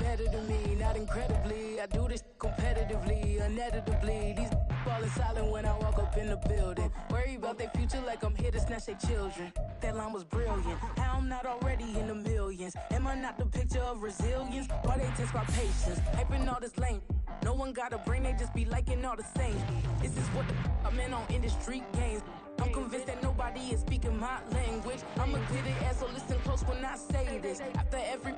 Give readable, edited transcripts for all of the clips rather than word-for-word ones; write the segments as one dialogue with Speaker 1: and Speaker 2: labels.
Speaker 1: better than me, not incredibly. I do this competitively, inevitably. These falling silent when I walk up in the building. Worry about their future like I'm here to snatch their children. That line was brilliant. How I'm not already in the millions? Am I not the picture of resilience? Why they test my patience? Hyping all this lame. No one got a brain, they just be liking all the same. This is what I'm in on industry games. I'm convinced that nobody is speaking my language. I'm a good ass, so listen close when I say this. After every.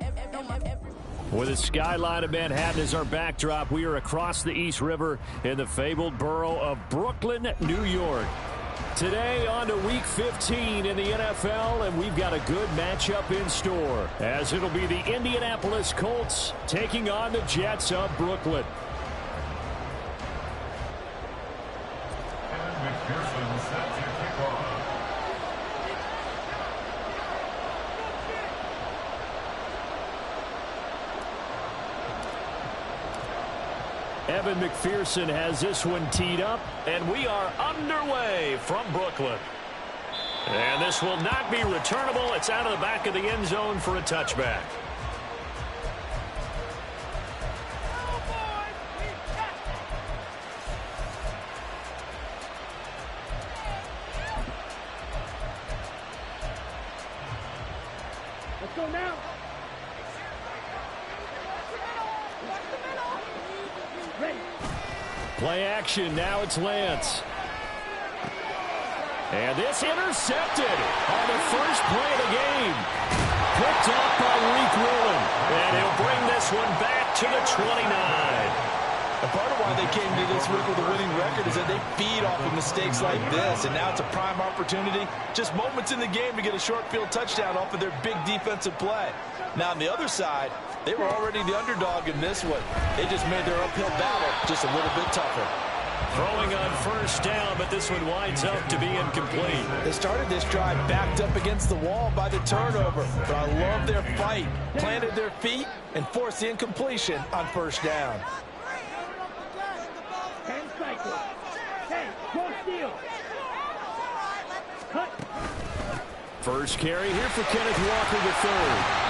Speaker 2: With the skyline of Manhattan as our backdrop, we are across the East River in the fabled borough of Brooklyn, New York. Today on to Week 15 in the NFL, and we've got a good matchup in store, as it'll be the Indianapolis Colts taking on the Jets of Brooklyn. Evan McPherson has this one teed up, and we are underway from Brooklyn. And this will not be returnable. It's out of the back of the end zone for a touchback.
Speaker 3: Let's go now.
Speaker 2: Play action, now it's Lance. And this intercepted on the first play of the game. Picked off by Reek Rowland. And he'll bring this one back to the 29.
Speaker 4: And part of why they came to this week with a winning record is that they feed off of mistakes like this. And now it's a prime opportunity. Just moments in the game to get a short field touchdown off of their big defensive play. Now on the other side, they were already the underdog in this one. They just made their uphill battle just a little bit tougher.
Speaker 2: Throwing on first down, but this one winds up to be incomplete.
Speaker 4: They started this drive backed up against the wall by the turnover. But I love their fight. Planted their feet and forced the incompletion on first down.
Speaker 3: 10 cycles. Hey, cross steal. Cut.
Speaker 2: First carry here for Kenneth Walker III.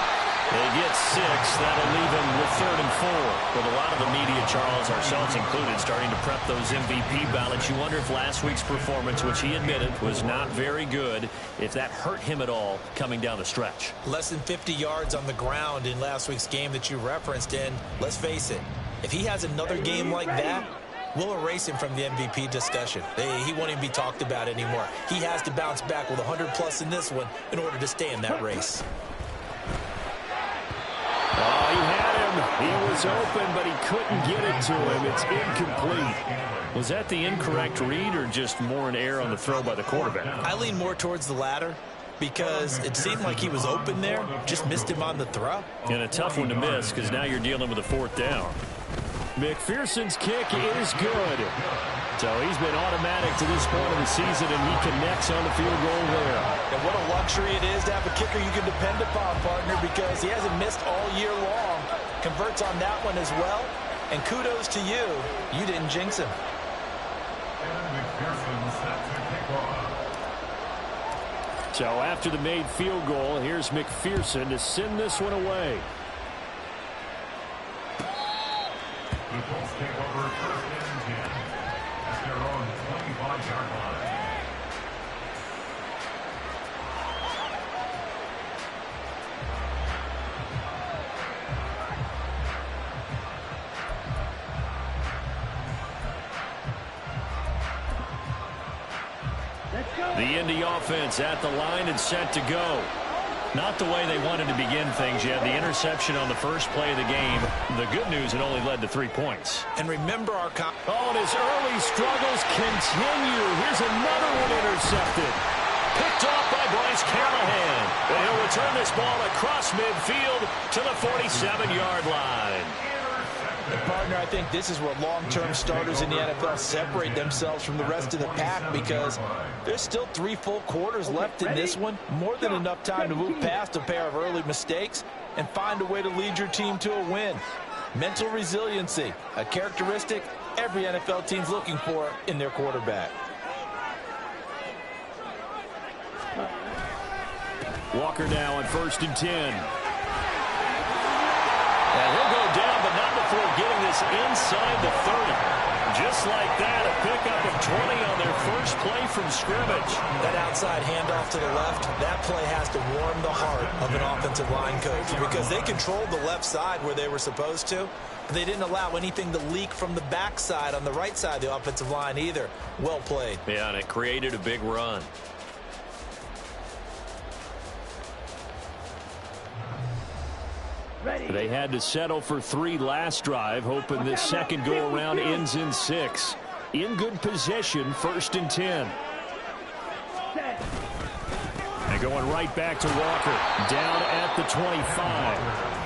Speaker 2: They get 6. That'll leave him with 3rd and 4. With a lot of the media, Charles, ourselves included, starting to prep those MVP ballots. You wonder if last week's performance, which he admitted was not very good, if that hurt him at all coming down the stretch.
Speaker 5: Less than 50 yards on the ground in last week's game that you referenced. And let's face it, if he has another game like that, we'll erase him from the MVP discussion. He won't even be talked about anymore. He has to bounce back with 100+ in this one in order to stay in that race.
Speaker 2: Oh, he had him. He was open, but he couldn't get it to him. It's incomplete. Was that the incorrect read or just more an error on the throw by the quarterback?
Speaker 5: I lean more towards the latter because it seemed like he was open there, just missed him on the throw.
Speaker 2: And a tough one to miss because now you're dealing with a 4th down. McPherson's kick is good. So he's been automatic to this point of the season, and he connects on the field goal there.
Speaker 4: And what a luxury it is to have a kicker you can depend upon, partner, because he hasn't missed all year long. Converts on that one as well. And kudos to you. You didn't jinx him.
Speaker 2: So after the made field goal, here's McPherson to send this one away.
Speaker 6: The Colts take over 1st and 10 at their own 25-yard line.
Speaker 2: The Indy offense at the line and set to go. Not the way they wanted to begin things yet. The interception on the first play of the game. The good news, it only led to 3 points.
Speaker 5: And remember our...
Speaker 2: and his early struggles continue. Here's another one intercepted. Picked off by Bryce Callahan. And he'll return this ball across midfield to the 47-yard line.
Speaker 4: And partner, I think this is where long-term starters in the NFL separate themselves from the rest of the pack because there's still 3 full quarters left in this one. More than enough time to move past a pair of early mistakes and find a way to lead your team to a win. Mental resiliency, a characteristic every NFL team's looking for in their quarterback.
Speaker 2: Walker now on 1st and 10. And he'll go inside the 30. Just like that, a pickup of 20 on their first play from scrimmage.
Speaker 5: That outside handoff to the left, that play has to warm the heart of an offensive line coach because they controlled the left side where they were supposed to. But they didn't allow anything to leak from the backside on the right side of the offensive line either. Well played.
Speaker 2: Yeah, and it created a big run. They had to settle for 3 last drive, hoping this second go-around ends in 6. In good position, 1st and 10. And going right back to Walker, down at the 25.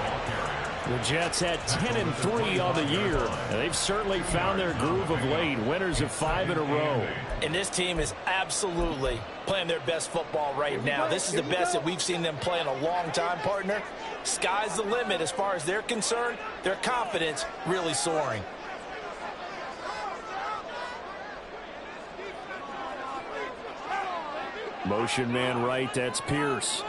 Speaker 2: The Jets had 10-3 on the year, and they've certainly found their groove of late. Winners of 5 in a row.
Speaker 5: And this team is absolutely playing their best football right now. This is the best that we've seen them play in a long time, partner. Sky's the limit as far as they're concerned. Their confidence really soaring.
Speaker 2: Motion man right, that's Pierce.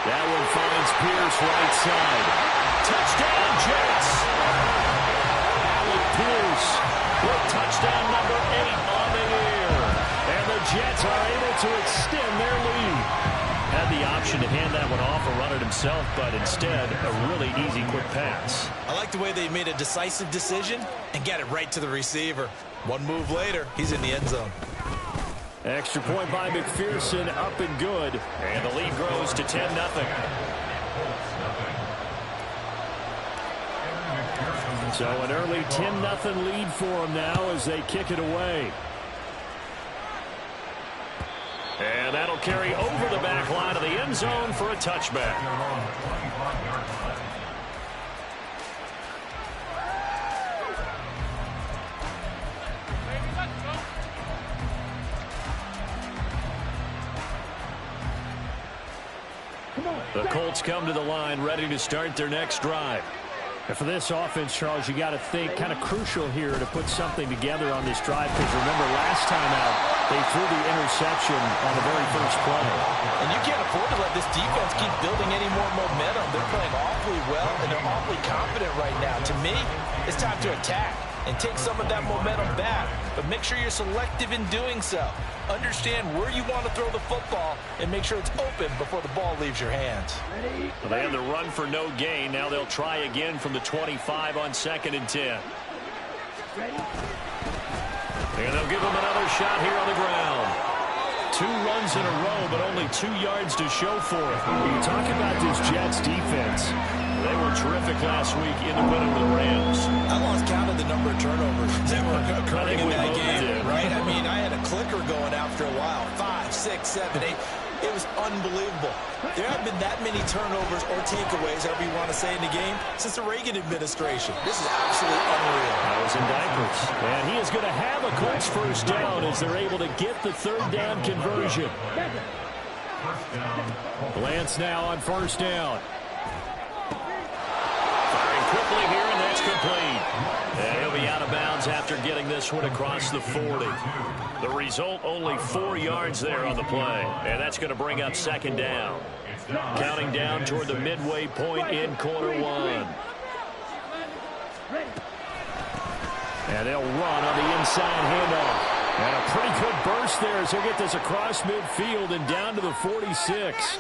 Speaker 2: That one finds Pierce right side. Touchdown, Jets. Alec Pierce with touchdown number 8 on the year. And the Jets are able to extend their lead. Had the option to hand that one off or run it himself, but instead a really easy quick pass.
Speaker 5: I like the way they made a decisive decision and got it right to the receiver. One move later, he's in the end zone.
Speaker 2: Extra point by McPherson, up and good. And the lead grows to 10-0. So an early 10-0 lead for them now as they kick it away. And that'll carry over the back line of the end zone for a touchback. The Colts come to the line ready to start their next drive. And for this offense, Charles, you got to think kind of crucial here to put something together on this drive because remember last time out they threw the interception on the very first play.
Speaker 5: And you can't afford to let this defense keep building any more momentum. They're playing awfully well and they're awfully confident right now. To me, it's time to attack and take some of that momentum back. But make sure you're selective in doing so. Understand where you want to throw the football and make sure it's open before the ball leaves your hands.
Speaker 2: Well, they had the run for no gain. Now they'll try again from the 25 on 2nd and 10. And they'll give them another shot here on the ground. 2 runs in a row, but only 2 yards to show for it. When you talk about this Jets defense, they were terrific last week independent of the Rams.
Speaker 5: I lost count of the number of turnovers that were occurring in that game, right? I mean, I had a clicker going after a while. 5, 6, 7, 8. It was unbelievable. There haven't been that many turnovers or takeaways, however you want to say, in the game since the Reagan administration. This is absolutely unreal.
Speaker 2: I was in diapers. And he is going to have a Colts first down as they're able to get the 3rd down conversion. Lance now on 1st down. Firing quickly here, and that's complete. And he'll be out of bounds after getting this one across the 40. The result, only 4 yards there on the play. And that's going to bring up 2nd down. Counting down toward the midway point in quarter 1. And they'll run on the inside handoff. And a pretty good burst there as he'll get this across midfield and down to the 46.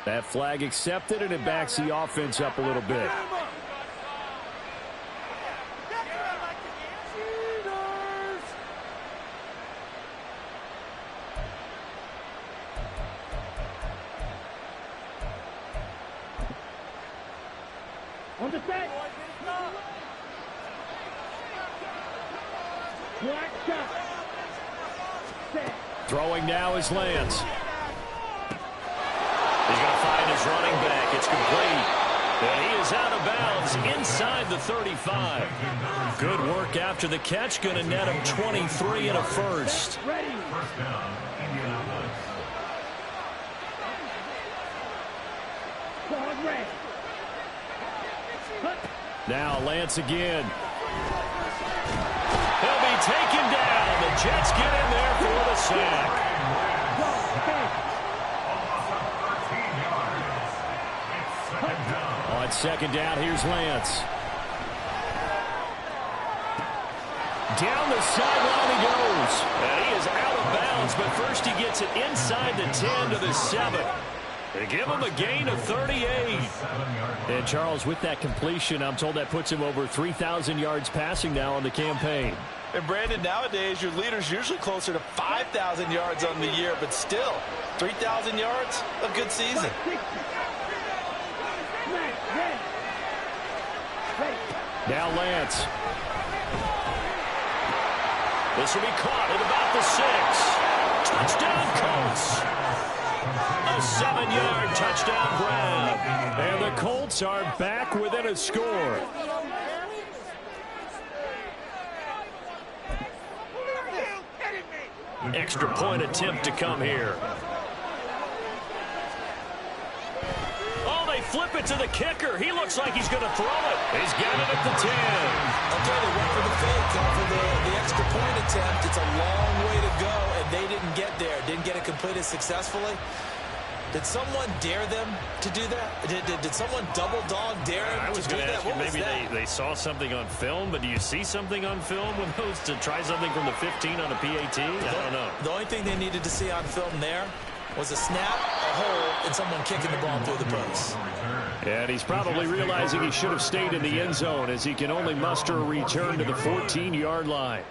Speaker 2: That flag accepted, and it backs the offense up a little bit.
Speaker 3: On the set. Black shot. Set.
Speaker 2: Throwing now is Lance. He's going to find his running back. It's complete. And he is out of bounds inside the 35. Good work after the catch. Going to net him 23 and a first.
Speaker 3: Ready.
Speaker 6: First down, Indianapolis.
Speaker 3: Ball red.
Speaker 2: Now Lance again. He'll be taken down. The Jets get in there for the sack. On second down, here's Lance. Down the sideline he goes. And he is out of bounds, but first he gets it inside the 10 to the 7. They give him a gain of 38. And Charles, with that completion, I'm told that puts him over 3,000 yards passing now on the campaign.
Speaker 4: And Brandon, nowadays your leader's usually closer to 5,000 yards on the year, but still, 3,000 yards, a good season.
Speaker 2: Now Lance. This will be caught at about the 6. Touchdown, Colts. A 7-yard touchdown grab. And the Colts are back within a score. Extra point attempt to come here. Oh, they flip it to the kicker. He looks like he's going to throw it. He's got it at the 10.
Speaker 5: Okay, they went for the fake, for the extra point attempt. It's a long way to go, and they didn't get there. Didn't get it completed successfully. Did someone dare them to do that? Did someone double dog dare them to do that?
Speaker 2: I was going to ask you, maybe they saw something on film, but do you see something on film with those to try something from the 15 on a PAT? I don't know.
Speaker 5: The only thing they needed to see on film there was a snap, a hole, and someone kicking the ball through the post.
Speaker 2: And he's probably realizing he should have stayed in the end zone as he can only muster a return to the 14-yard line.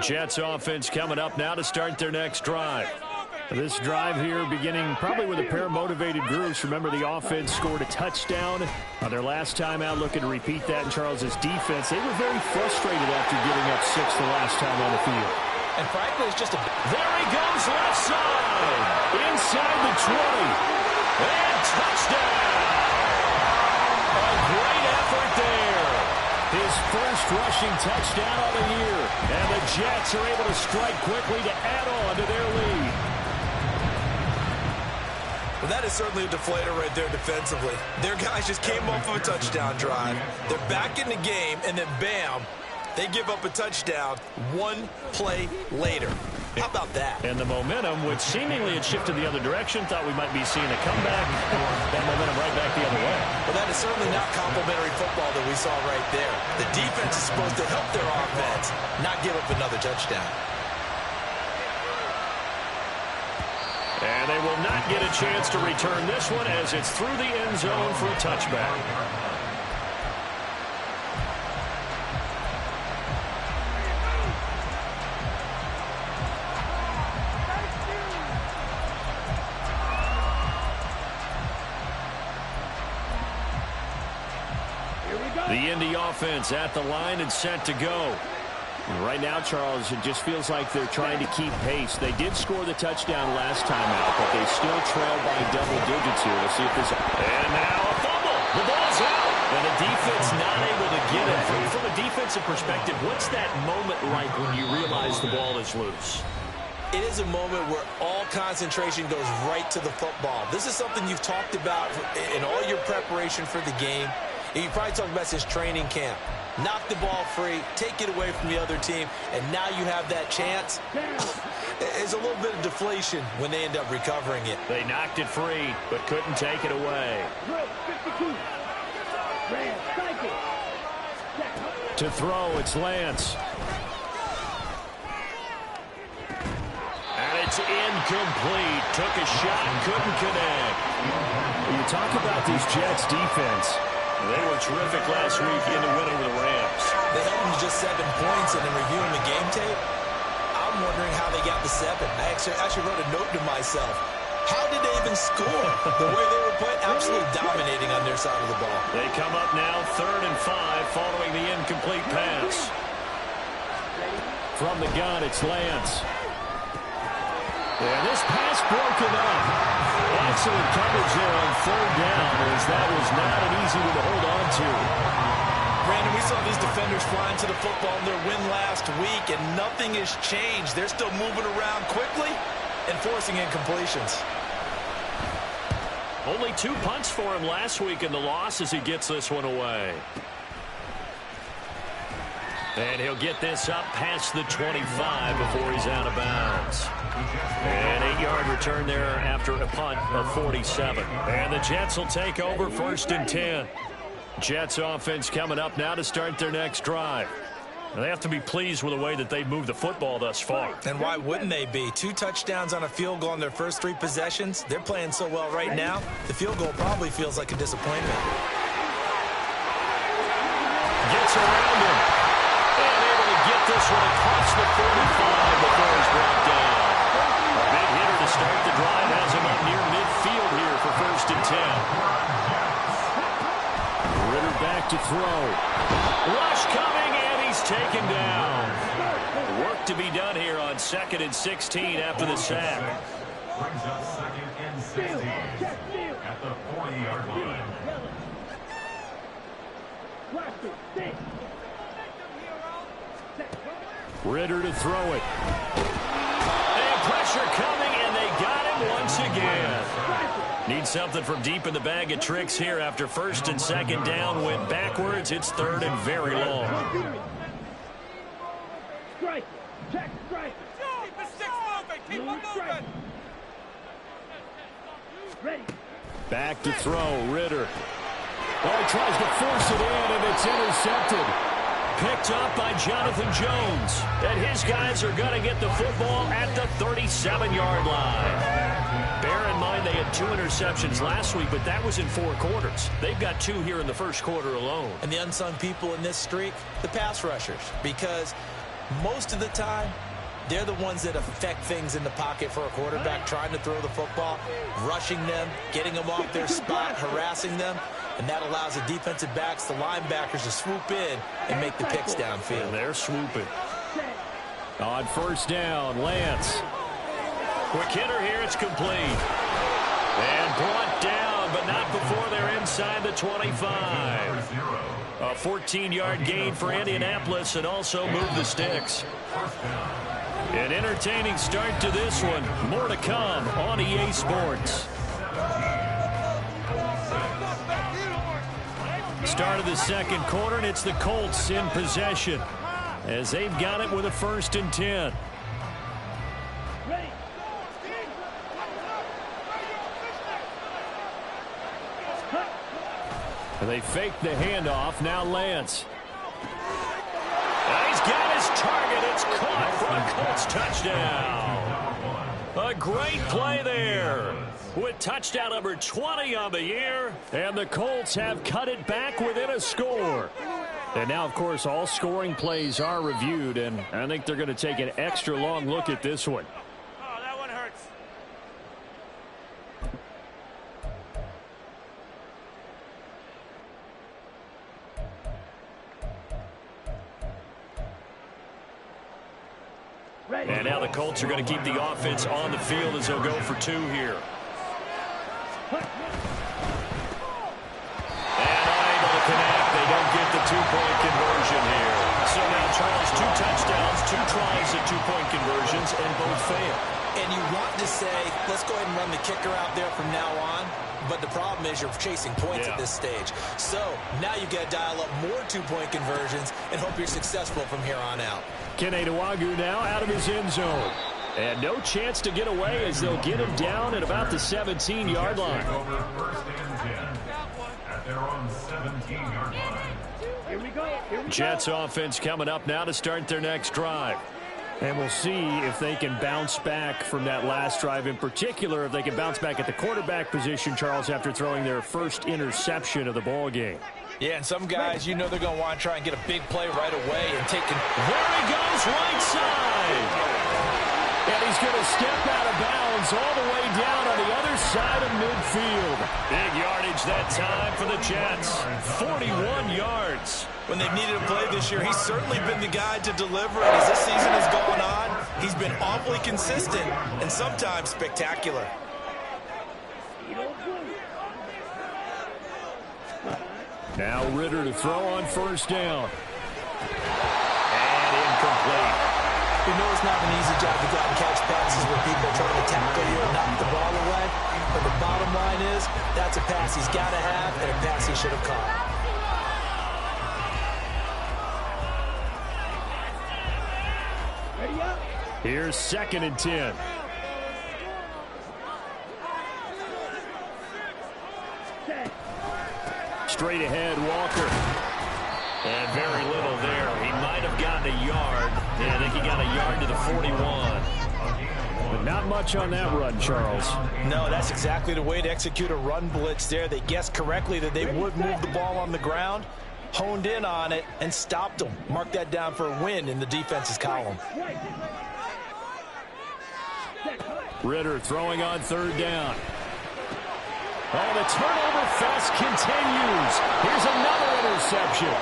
Speaker 2: Jets offense coming up now to start their next drive. This drive here beginning probably with a pair of motivated groups. Remember, the offense scored a touchdown on their last time out, looking to repeat that in Charles's defense. They were very frustrated after giving up 6 the last time on the field.
Speaker 5: And frankly, it's just a...
Speaker 2: There he goes, left side. Inside the 20. And touchdown. A great effort there. His first rushing touchdown of the year. And the Jets are able to strike quickly to add on to their lead.
Speaker 4: Well, that is certainly a deflator right there defensively. Their guys just came off of a touchdown drive. They're back in the game, and then bam, they give up a touchdown 1 play later. How about that?
Speaker 2: And the momentum, which seemingly had shifted the other direction, thought we might be seeing a comeback. That momentum right back the other way.
Speaker 4: Well, that is certainly not complimentary football that we saw right there. The defense is supposed to help their offense, not give up another touchdown.
Speaker 2: And they will not get a chance to return this one as it's through the end zone for a touchback. The Indy offense at the line and set to go. Right now, Charles, it just feels like they're trying to keep pace. They did score the touchdown last time out, but they still trail by double digits here. We'll see if this... And now a fumble. The ball's out. And the defense not able to get it. From a defensive perspective, what's that moment like when you realize the ball is loose?
Speaker 5: It is a moment where all concentration goes right to the football. This is something you've talked about in all your preparation for the game. You probably talked about this training camp. Knock the ball free, take it away from the other team, and now you have that chance. There's a little bit of deflation when they end up recovering it.
Speaker 2: They knocked it free, but couldn't take it away. To throw, it's Lance. And it's incomplete. Took a shot, couldn't connect. You talk about this Jets defense. They were terrific last week in the win over the Rams.
Speaker 5: They held them to just 7 points, and in reviewing the game tape, I'm wondering how they got the 7. I actually wrote a note to myself. How did they even score? The way they were playing, absolutely dominating on their side of the ball.
Speaker 2: They come up now 3rd and 5 following the incomplete pass. From the gun, it's Lance. And this pass broken up. Excellent coverage there on 3rd down, as that was not an easy one to hold on to.
Speaker 4: Brandon, we saw these defenders flying to the football in their win last week, and nothing has changed. They're still moving around quickly and forcing incompletions.
Speaker 2: Only 2 punts for him last week in the loss as he gets this one away. And he'll get this up past the 25 before he's out of bounds. An 8-yard return there after a punt of 47. And the Jets will take over 1st and 10. Jets offense coming up now to start their next drive. They have to be pleased with the way that they've moved the football thus far.
Speaker 5: And why wouldn't they be? 2 touchdowns on a field goal in their first 3 possessions. They're playing so well right now, the field goal probably feels like a disappointment.
Speaker 2: Gets around him. And able to get this one across the 45 before he's brought down. A big hitter to start the drive has him up near midfield here for 1st and 10. Ritter back to throw. Rush coming, and he's taken down. Work to be done here on 2nd and 16 after the sack.
Speaker 6: Brings up 2nd and 16 at the 40-yard line.
Speaker 2: Ritter to throw it. And pressure coming, and they got him once again. Need something from deep in the bag of tricks here after 1st and 2nd down. Went backwards. It's 3rd and very long.
Speaker 3: Strike. Check. Strike.
Speaker 7: Keep the sticks moving. Keep them moving.
Speaker 3: Ready.
Speaker 2: Back to throw. Ritter. Oh, he tries to force it in, and it's intercepted. Picked up by Jonathan Jones. And his guys are going to get the football at the 37-yard line. Bear in mind they had 2 interceptions last week, but that was in 4 quarters. They've got 2 here in the first quarter alone.
Speaker 5: And the unsung people in this streak, the pass rushers, because most of the time, they're the ones that affect things in the pocket for a quarterback, trying to throw the football, rushing them, getting them off their spot, harassing them, and that allows the defensive backs, the linebackers to swoop in and make the picks downfield.
Speaker 2: And they're swooping. On 1st down, Lance. Quick hitter here, it's complete. And brought down, but not before they're inside the 25. A 14-yard gain for Indianapolis and also move the sticks. An entertaining start to this one. More to come on EA Sports. Start of the 2nd quarter, and it's the Colts in possession as they've got it with a 1st and 10. And they fake the handoff. Now Lance. And he's got his target. It's caught for a Colts touchdown. A great play there with touchdown number 20 on the year. And the Colts have cut it back within a score. And now, of course, all scoring plays are reviewed, and I think they're going to take an extra long look at this one.
Speaker 7: Oh, that one hurts.
Speaker 2: And now the Colts are going to keep the offense on the field as they'll go for 2 here. And unable to connect. They don't get the 2-point conversion here. So now, Charles, 2 touchdowns, 2 tries at 2-point conversions, and both fail.
Speaker 5: And you want to say, let's go ahead and run the kicker out there from now on. But the problem is you're chasing points at this stage. So now you got to dial up more 2-point conversions and hope you're successful from here on out.
Speaker 2: Kene Nwangwu now out of his end zone. And no chance to get away as they'll get him down at about the 17-yard line.
Speaker 6: Over 1st and 10 at their own 17-yard line.
Speaker 3: Here we go.
Speaker 2: Jets offense coming up now to start their next drive. And we'll see if they can bounce back from that last drive. In particular, if they can bounce back at the quarterback position, Charles, after throwing their first interception of the ball game.
Speaker 4: Yeah, and some guys, you know they're going to want to try and get a big play right away and take it.
Speaker 2: There he goes, right side. And he's going to step out of bounds all the way down on the other side of midfield. Big yardage that time for the Jets. 41 yards.
Speaker 5: When they've needed a play this year, he's certainly been the guy to deliver. And as this season has gone on, he's been awfully consistent and sometimes spectacular.
Speaker 2: Now Ritter to throw on 1st down. And incomplete.
Speaker 5: We know it's not an easy job to go out and catch passes where people are trying to tackle you and knock the ball away. But the bottom line is, that's a pass he's got to have and a pass he should have caught.
Speaker 2: Here's 2nd and 10. Straight ahead, Walker. And very little there. He might have gotten a yard. Yeah, I think he got a yard to the 41. But not much on that run, Charles.
Speaker 4: No, that's exactly the way to execute a run blitz there. They guessed correctly that they would move the ball on the ground, honed in on it, and stopped them. Mark that down for a win in the defense's column.
Speaker 2: Ritter throwing on 3rd down. Oh, the turnover fest continues. Here's another interception.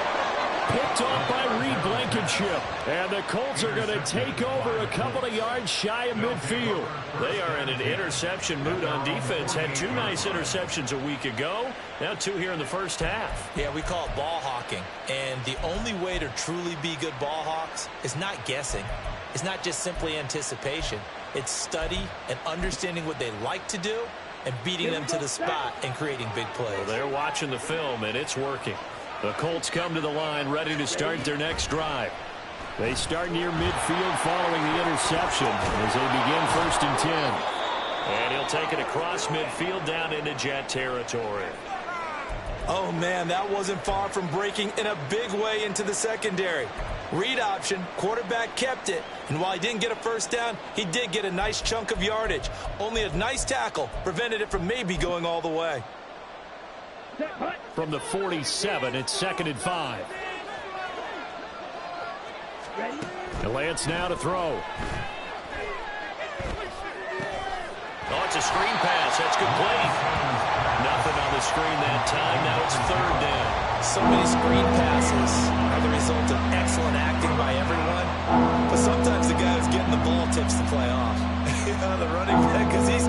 Speaker 2: Picked off by Reed Blankenship. And the Colts are going to take over a couple of yards shy of midfield.
Speaker 8: They are in an interception mood on defense. Had 2 nice interceptions a week ago. Now 2 here in the first half.
Speaker 5: Yeah, we call it ball hawking. And the only way to truly be good ball hawks is not guessing. It's not just simply anticipation. It's study and understanding what they like to do and beating them to the spot and creating big plays.
Speaker 8: Well, they're watching the film, and it's working.
Speaker 2: The Colts come to the line ready to start their next drive. They start near midfield following the interception as they begin 1st and 10.
Speaker 8: And he'll take it across midfield down into Jet territory.
Speaker 4: Oh, man, that wasn't far from breaking in a big way into the secondary. Read option, quarterback kept it, and while he didn't get a first down, he did get a nice chunk of yardage. Only a nice tackle prevented it from maybe going all the way.
Speaker 2: From the 47, it's 2nd and 5. And Lance now to throw.
Speaker 8: Oh, it's a screen pass. That's complete. Nothing on the screen that time. Now it's 3rd down.
Speaker 5: So many screen passes are the result of excellent acting by everyone. But sometimes the guy who's getting the ball tips the play off. The running back, because he's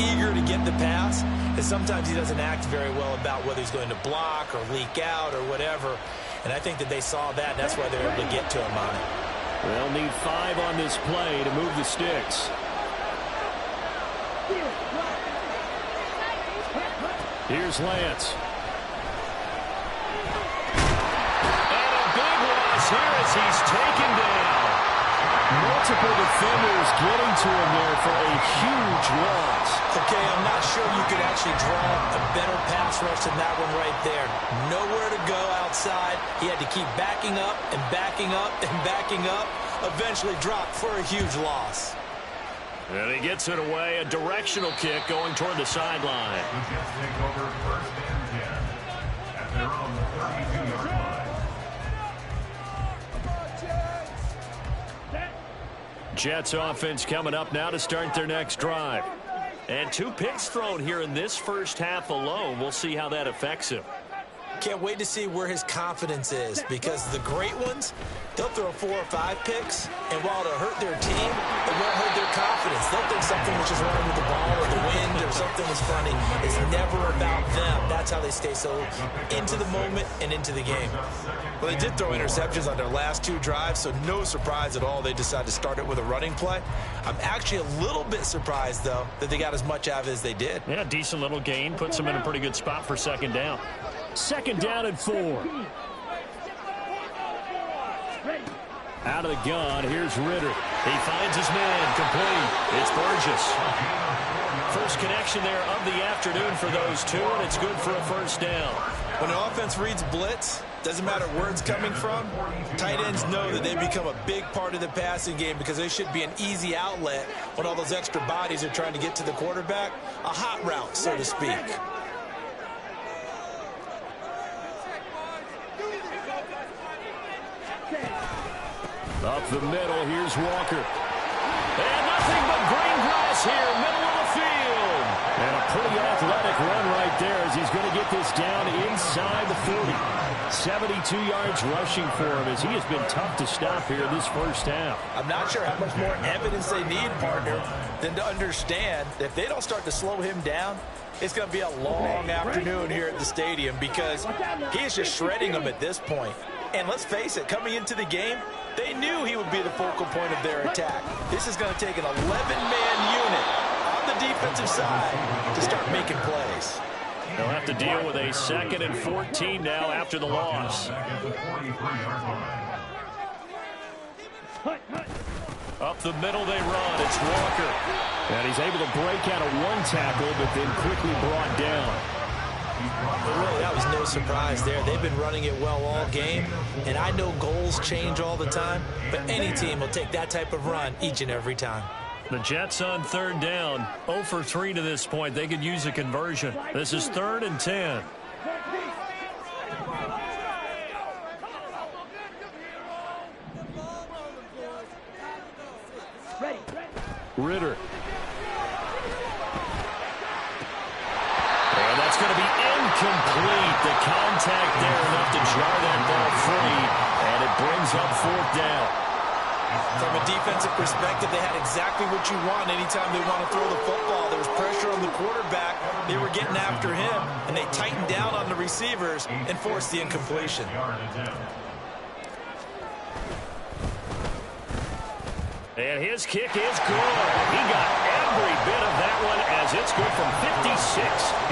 Speaker 5: eager to get the pass. And sometimes he doesn't act very well about whether he's going to block or leak out or whatever. And I think that they saw that, and that's why they were able to get to him on it.
Speaker 2: They'll need 5 on this play to move the sticks. Here's Lance.
Speaker 8: And a big loss here as he's taken down.
Speaker 2: Multiple defenders getting to him there for a huge loss.
Speaker 5: Okay, I'm not sure you could actually draw a better pass rush than that one right there. Nowhere to go outside. He had to keep backing up and backing up and backing up. Eventually dropped for a huge loss.
Speaker 8: And he gets it away. A directional kick going toward the sideline.
Speaker 6: The Jets take over 1st and 10 at their own 32-yard line.
Speaker 2: Jets offense coming up now to start their next drive.
Speaker 8: And 2 picks thrown here in this first half alone. We'll see how that affects him.
Speaker 5: Can't wait to see where his confidence is, because the great ones, they'll throw 4 or 5 picks, and while it'll hurt their team, it won't hurt their confidence. They'll think something was just wrong with the ball or the wind or something was funny. It's never about them. That's how they stay so into the moment and into the game.
Speaker 4: Well, they did throw interceptions on their last 2 drives, so no surprise at all they decided to start it with a running play. I'm actually a little bit surprised, though, that they got as much out of it as they did.
Speaker 2: Yeah, decent little gain. Puts them in a pretty good spot for 2nd down. 2nd down and 4. Out of the gun, here's Ritter.
Speaker 8: He finds his man, complete. It's Burgess. First connection there of the afternoon for those 2, and it's good for a first down.
Speaker 4: When an offense reads blitz, doesn't matter where it's coming from, tight ends know that they become a big part of the passing game because they should be an easy outlet when all those extra bodies are trying to get to the quarterback. A hot route, so to speak.
Speaker 2: Up the middle, here's Walker. And nothing but green grass here, middle of the field. And a pretty athletic run right there as he's going to get this down inside the 40. 72 yards rushing for him as he has been tough to stop here this first half.
Speaker 4: I'm not sure how much more evidence they need, partner, than to understand that if they don't start to slow him down, it's going to be a long afternoon here at the stadium because he is just shredding them at this point. And let's face it, coming into the game, they knew he would be the focal point of their attack. This is going to take an 11-man unit on the defensive side to start making plays.
Speaker 2: They'll have to deal with a 2nd and 14 now after the loss.
Speaker 8: Up the middle they run. It's Walker.
Speaker 2: And he's able to break out of one tackle, but then quickly brought down.
Speaker 5: But really, that was no surprise there. They've been running it well all game, and I know goals change all the time, but any team will take that type of run each and every time.
Speaker 8: The Jets on 3rd down. 0 for 3 to this point. They could use a conversion. This is 3rd and 10.
Speaker 2: Ritter.
Speaker 8: And that's going to be incomplete. The contact there enough to jar that ball free, and it brings up 4th down.
Speaker 5: From a defensive perspective, they had exactly what you want anytime they want to throw the football. There was pressure on the quarterback. They were getting after him, and they tightened down on the receivers and forced the incompletion.
Speaker 8: And his kick is good. He got every bit of that one as it's good from 56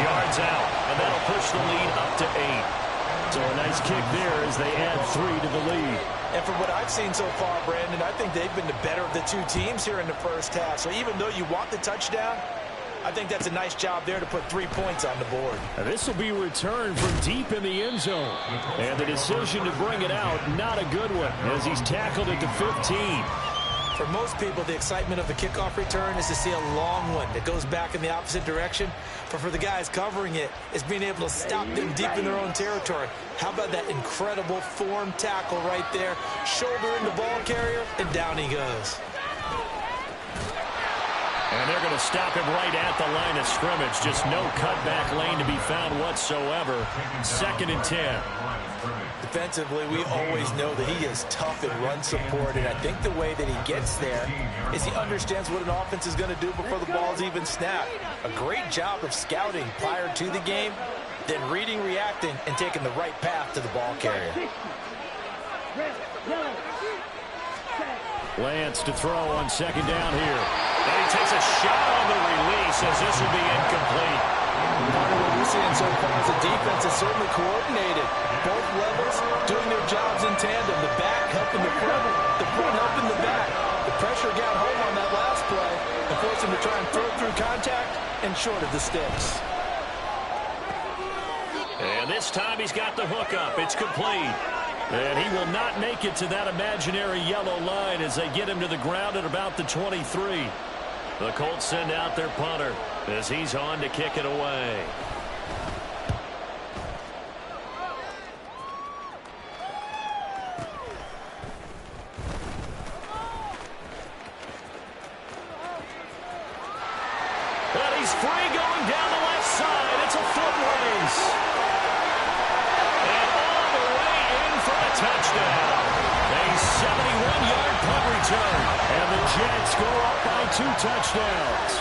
Speaker 8: yards out. And that'll push the lead up to 8. So a nice kick there as they add 3 to the lead.
Speaker 5: And from what I've seen so far, Brandon, I think they've been the better of the two teams here in the first half. So even though you want the touchdown, I think that's a nice job there to put 3 points on the board.
Speaker 2: And this will be returned from deep in the end zone. And the decision to bring it out, not a good one, as he's tackled at the 15.
Speaker 5: For most people, the excitement of the kickoff return is to see a long one that goes back in the opposite direction. But for the guys covering it, it's being able to stop them deep in their own territory. How about that incredible form tackle right there? Shoulder in the ball carrier, and down he goes.
Speaker 8: And they're going to stop him right at the line of scrimmage. Just no cutback lane to be found whatsoever. 2nd and 10.
Speaker 5: Defensively, we always know that he is tough in run support, and I think the way that he gets there is he understands what an offense is going to do before the ball's even snapped. A great job of scouting prior to the game, then reading, reacting, and taking the right path to the ball carrier.
Speaker 2: Lance to throw on 2nd down here.
Speaker 8: And he takes a shot on the release as this will be incomplete.
Speaker 5: Part of what we're seeing so far is the defense is certainly coordinated. Both levels doing their jobs in tandem. The back helping the front helping the back. The pressure got home on that last play and forced him to try and throw through contact and short of the sticks.
Speaker 8: And this time he's got the hook up. It's complete. And he will not make it to that imaginary yellow line as they get him to the ground at about the 23. The Colts send out their punter as he's on to kick it away. And he's free going down the left side. It's a foot race. And all the way in for a touchdown. A 71-yard punt return. And the Jets go up by 2 touchdowns.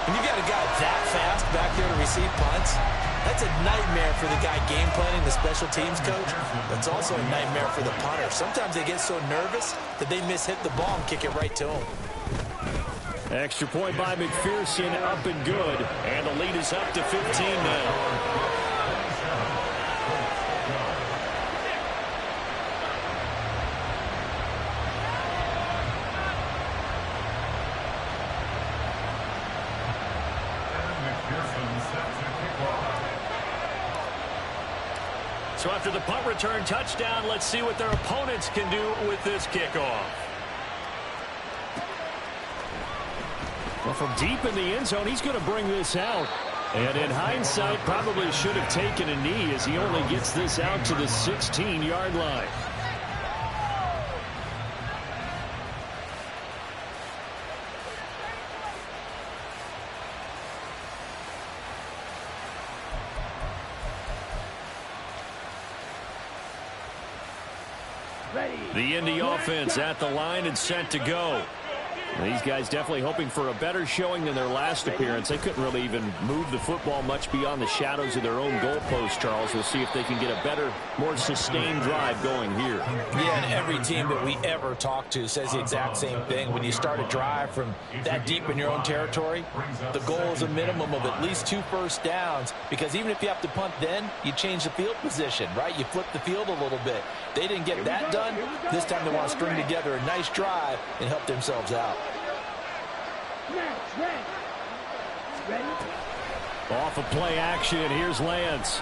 Speaker 5: When you got a guy that fast back there to receive punts, that's a nightmare for the guy game planning, the special teams coach. But it's also a nightmare for the punter. Sometimes they get so nervous that they mishit the ball and kick it right to him.
Speaker 2: Extra point by McPherson, up and good.
Speaker 8: And the lead is up to 15 now. So after the punt return touchdown, let's see what their opponents can do with this kickoff.
Speaker 2: Well, from deep in the end zone, he's going to bring this out. And in hindsight, probably should have taken a knee as he only gets this out to the 16-yard line. The Indy offense at the line and set to go. These guys definitely hoping for a better showing than their last appearance. They couldn't really even move the football much beyond the shadows of their own goalpost, Charles. We'll see if they can get a better, more sustained drive going here.
Speaker 4: Yeah, and every team that we ever talk to says the exact same thing. When you start a drive from that deep in your own territory, the goal is a minimum of at least 2 first downs, because even if you have to punt then, you change the field position, right? You flip the field a little bit. They didn't get that done. This time they want to string together a nice drive and help themselves out.
Speaker 2: Off of play action, here's Lance.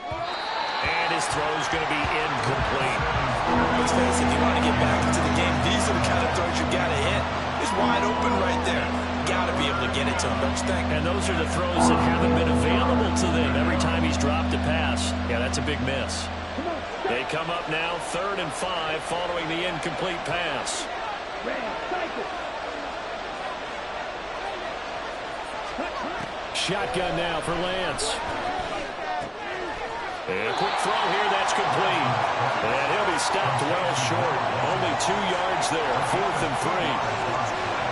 Speaker 8: And his throw is going to be incomplete.
Speaker 5: Let's face it, if you want to get back into the game, these are the kind of throws you got to hit. He's wide open right there. Got to be able to get it to him, don't you think?
Speaker 8: And those are the throws that haven't been available to them every time he's dropped a pass. Yeah, that's a big miss. They come up now 3rd and 5 following the incomplete pass.
Speaker 2: Shotgun now for Lance.
Speaker 8: And a quick throw here, that's complete. And he'll be stopped well short. Only 2 yards there, 4th and 3.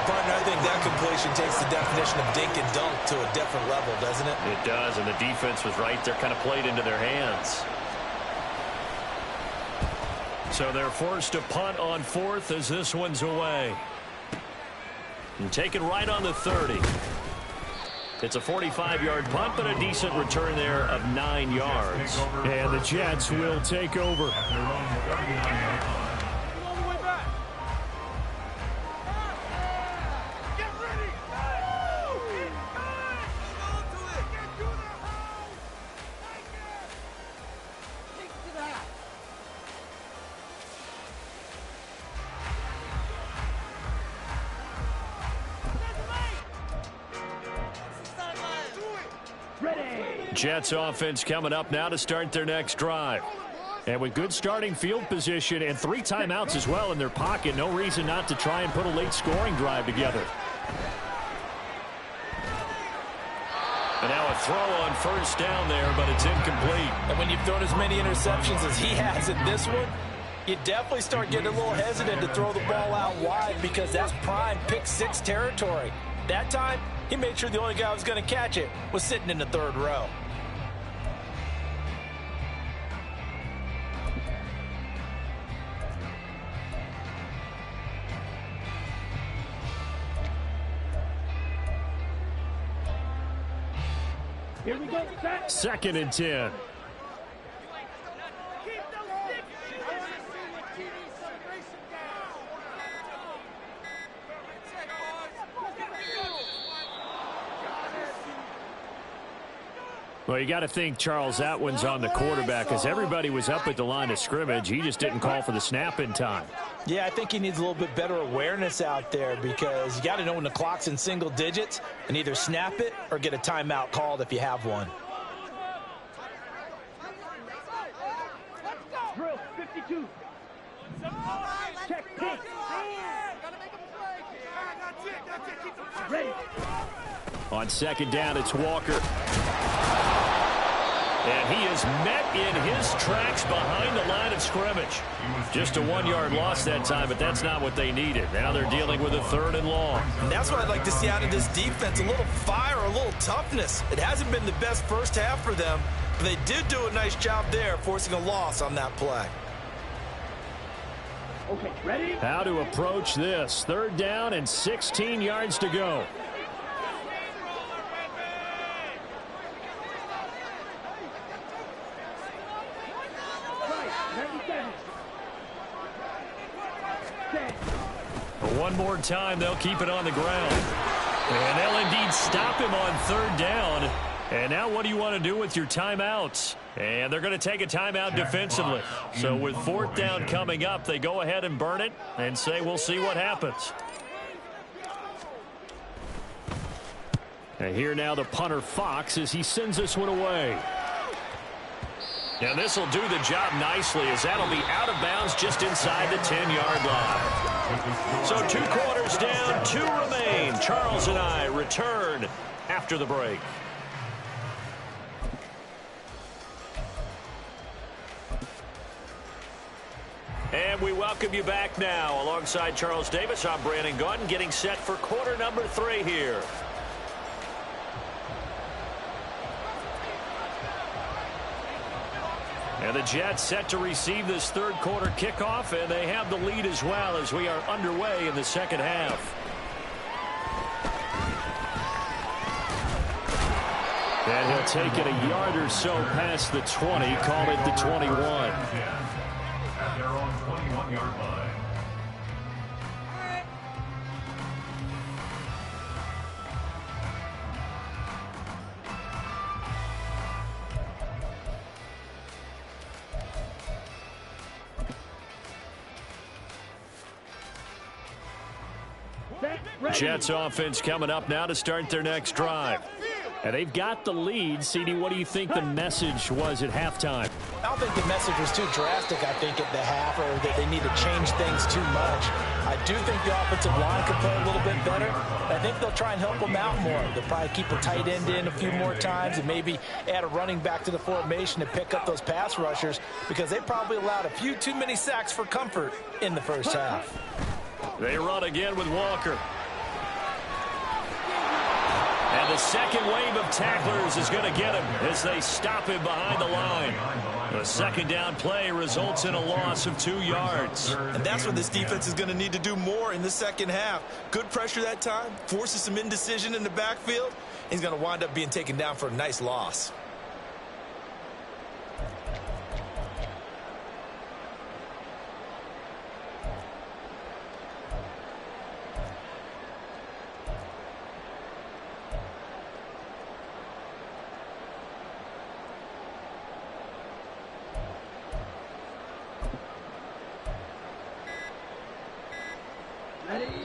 Speaker 5: Partner, I think that completion takes the definition of dink and dunk to a different level, doesn't it?
Speaker 8: It does, and the defense was right there, kind of played into their hands. So they're forced to punt on 4th as this one's away. And taken right on the 30. It's a 45-yard punt, but a decent return there of 9 yards.
Speaker 2: And the Jets will take over. Jets offense coming up now to start their next drive. And with good starting field position and 3 timeouts as well in their pocket, no reason not to try and put a late scoring drive together.
Speaker 8: And now a throw on 1st down there, but it's incomplete.
Speaker 4: And when you've thrown as many interceptions as he has in this one, you definitely start getting a little hesitant to throw the ball out wide, because that's prime pick 6 territory. That time, he made sure the only guy who was going to catch it was sitting in the 3rd row.
Speaker 3: Here we go.
Speaker 2: 2nd and 10. Well, you got to think, Charles, that one's on the quarterback, because everybody was up at the line of scrimmage. He just didn't call for the snap in time.
Speaker 4: Yeah, I think he needs a little bit better awareness out there, because you got to know when the clock's in single digits and either snap it or get a timeout called if you have one.
Speaker 3: Drill 52. Check kick. Ready.
Speaker 2: On 2nd down, it's Walker.
Speaker 8: And he is met in his tracks behind the line of scrimmage. Just a 1-yard loss that time, but that's not what they needed. Now they're dealing with a 3rd and long.
Speaker 5: And that's what I'd like to see out of this defense, a little fire, a little toughness. It hasn't been the best first half for them, but they did do a nice job there, forcing a loss on that play.
Speaker 3: Okay, ready?
Speaker 2: How to approach this. 3rd down and 16 yards to go.
Speaker 8: One more time, they'll keep it on the ground. And they'll indeed stop him on 3rd down. And now what do you want to do with your timeouts? And they're going to take a timeout defensively. So with 4th down coming up, they go ahead and burn it and say, we'll see what happens.
Speaker 2: And here now the punter, Fox, as he sends this one away.
Speaker 8: And this will do the job nicely, as that'll be out of bounds just inside the 10-yard line. So 2 quarters down, 2 remain. Charles and I return after the break. And we welcome you back now. Alongside Charles Davis, I'm Brandon Gaudin, getting set for quarter number 3 here. And the Jets set to receive this third quarter kickoff, and they have the lead as well as we are underway in the second half. And he'll take it a yard or so past the 20, call it the 21.
Speaker 6: At their own 21-yard line.
Speaker 2: Jets offense coming up now to start their next drive. And they've got the lead. CD, what do you think the message was at halftime?
Speaker 4: I don't think the message was too drastic, I think, at the half, or that they need to change things too much. I do think the offensive line could play a little bit better. I think they'll try and help them out more. They'll probably keep a tight end in a few more times and maybe add a running back to the formation to pick up those pass rushers, because they probably allowed a few too many sacks for comfort in the first half.
Speaker 8: They run again with Walker. And the second wave of tacklers is going to get him as they stop him behind the line. The second down play results in a loss of 2 yards.
Speaker 5: And that's what this defense is going to need to do more in the second half. Good pressure that time, forces some indecision in the backfield. He's going to wind up being taken down for a nice loss.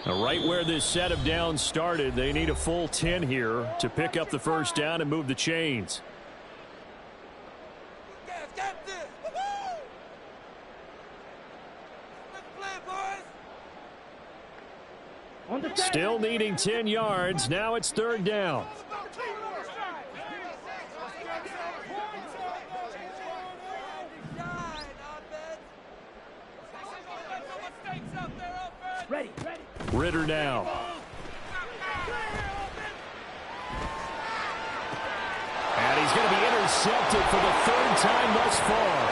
Speaker 2: Right where this set of downs started, they need a full 10 here to pick up the first down and move the chains. Still needing 10 yards. Now it's third down.
Speaker 3: Ready.
Speaker 2: Ritter now. And he's going to be intercepted for the third time thus far.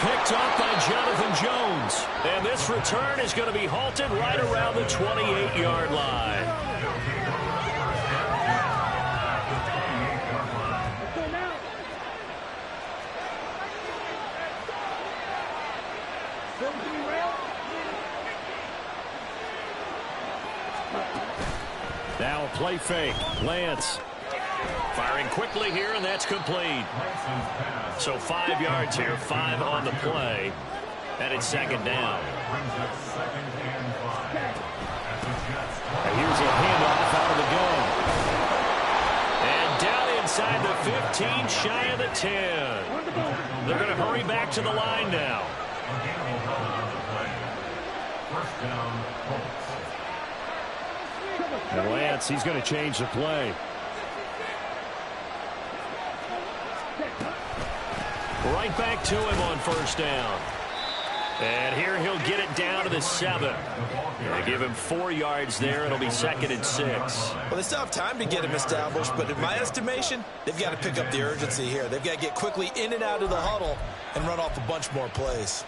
Speaker 2: Picked up by Jonathan Jones. And this return is going to be halted right around the 28-yard line. Now a play fake. Lance firing quickly here, and that's complete. So 5 yards here, 5 on the play, and it's second down. And here's a handoff out of the gun. And down inside the 15, shy of the 10. They're going to hurry back to the line now.
Speaker 6: First down, Colts.
Speaker 2: And Lance, he's going to change the play. Right back to him on first down. And here he'll get it down to the 7. They give him 4 yards there. It'll be second and 6.
Speaker 5: Well, they still have time to get him established, but in my estimation, they've got to pick up the urgency here. They've got to get quickly in and out of the huddle and run off a bunch more plays.